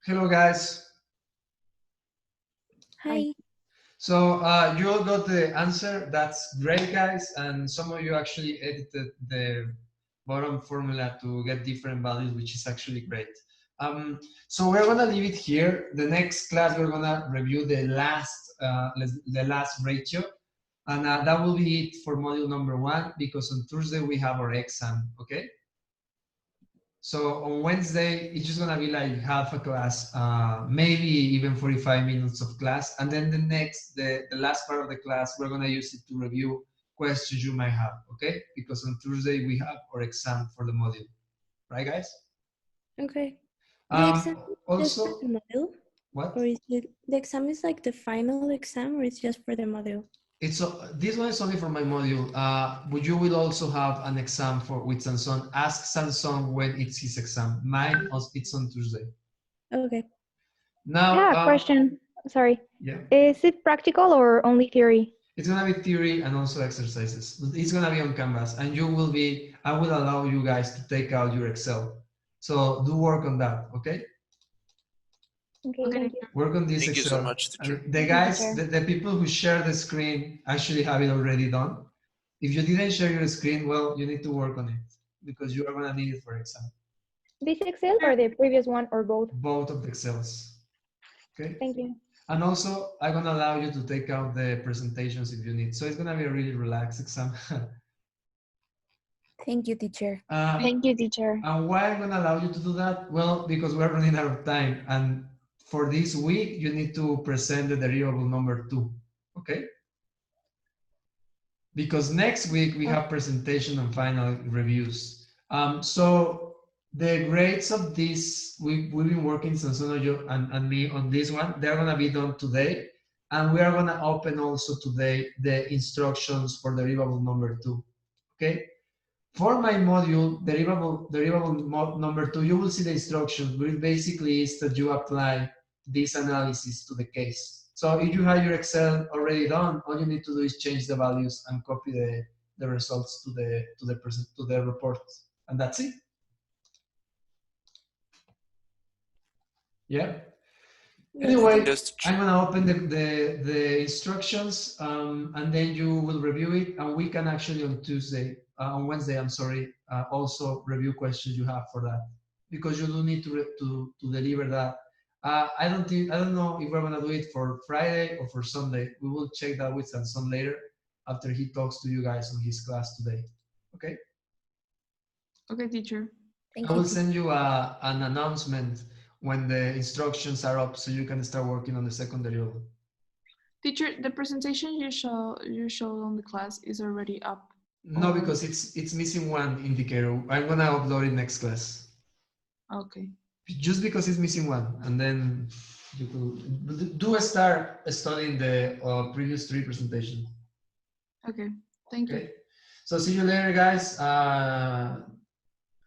Hello, guys. Hi. So you all got the answer. That's great, guys. And some of you actually edited the bottom formula to get different values, which is actually great. So we're gonna leave it here. The next class we're gonna review the last ratio, and that will be it for module number 1 because on Thursday we have our exam. Okay. So on Wednesday, it's just gonna be like half a class, maybe even 45 minutes of class. And then the last part of the class, we're gonna use it to review questions you might have, okay? Because on Thursday, we have our exam for the module. Right, guys? Okay. The exam is just also, for the module? What? Or is it, the exam is like the final exam or it's just for the module? This one is only for my module, but you will also have an exam with Sanson. Ask Sanson when it's his exam. Mine, it's on Tuesday. Okay. Now, yeah, question. Sorry. Yeah. Is it practical or only theory? It's gonna be theory and also exercises. It's gonna be on Canvas, and I will allow you guys to take out your Excel. So do work on that, okay? Okay, thank you. Work on this Thank you Excel. so much, teacher. The guys, the people who share the screen actually have it already done. If you didn't share your screen, well, you need to work on it because you are gonna need it for exam. This Excel or the previous one or both? Both of the Excels. Okay. Thank you. And also, I'm gonna allow you to take out the presentations if you need. So it's gonna be a really relaxed exam. Thank you, teacher. Thank you, teacher. And why I'm gonna allow you to do that? Well, because we're running out of time, and for this week, you need to present the derivable number 2, okay? Because next week we have presentation and final reviews. So the grades of this, we've been working, Sansono and me on this one, they're gonna be done today. And we are gonna open also today the instructions for derivable number 2, okay? For my module, derivable number 2, you will see the instructions, but it basically is that you apply this analysis to the case. So if you have your Excel already done, all you need to do is change the values and copy the results to the report, and that's it. Yeah. Anyway, I'm gonna open the instructions, and then you will review it, and we can actually on Wednesday, I'm sorry, also review questions you have for that, because you do need to deliver that. I don't know if we're gonna do it for Friday or for Sunday. We will check that with Sanson later after he talks to you guys on his class today. Okay. Okay, teacher. I will send you an announcement when the instructions are up, so you can start working on the secondary level. Teacher, the presentation you showed on the class is already up. No, because it's missing one indicator. I'm gonna upload it next class. Okay. Just because it's missing one, and then you could do start studying the previous 3 presentations. Okay, thank you. So see you later, guys.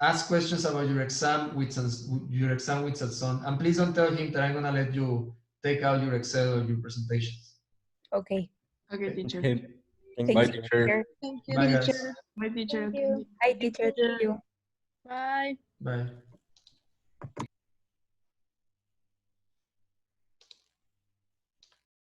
Ask questions about your exam with Sanson, and please don't tell him that I'm gonna let you take out your Excel or your presentations. Okay. Okay, teacher. Okay. Thank Bye, you, teacher. Thank you, Bye, guys. teacher. Bye, teacher. Thank you. Hi, teacher. Thank you. Bye. Bye.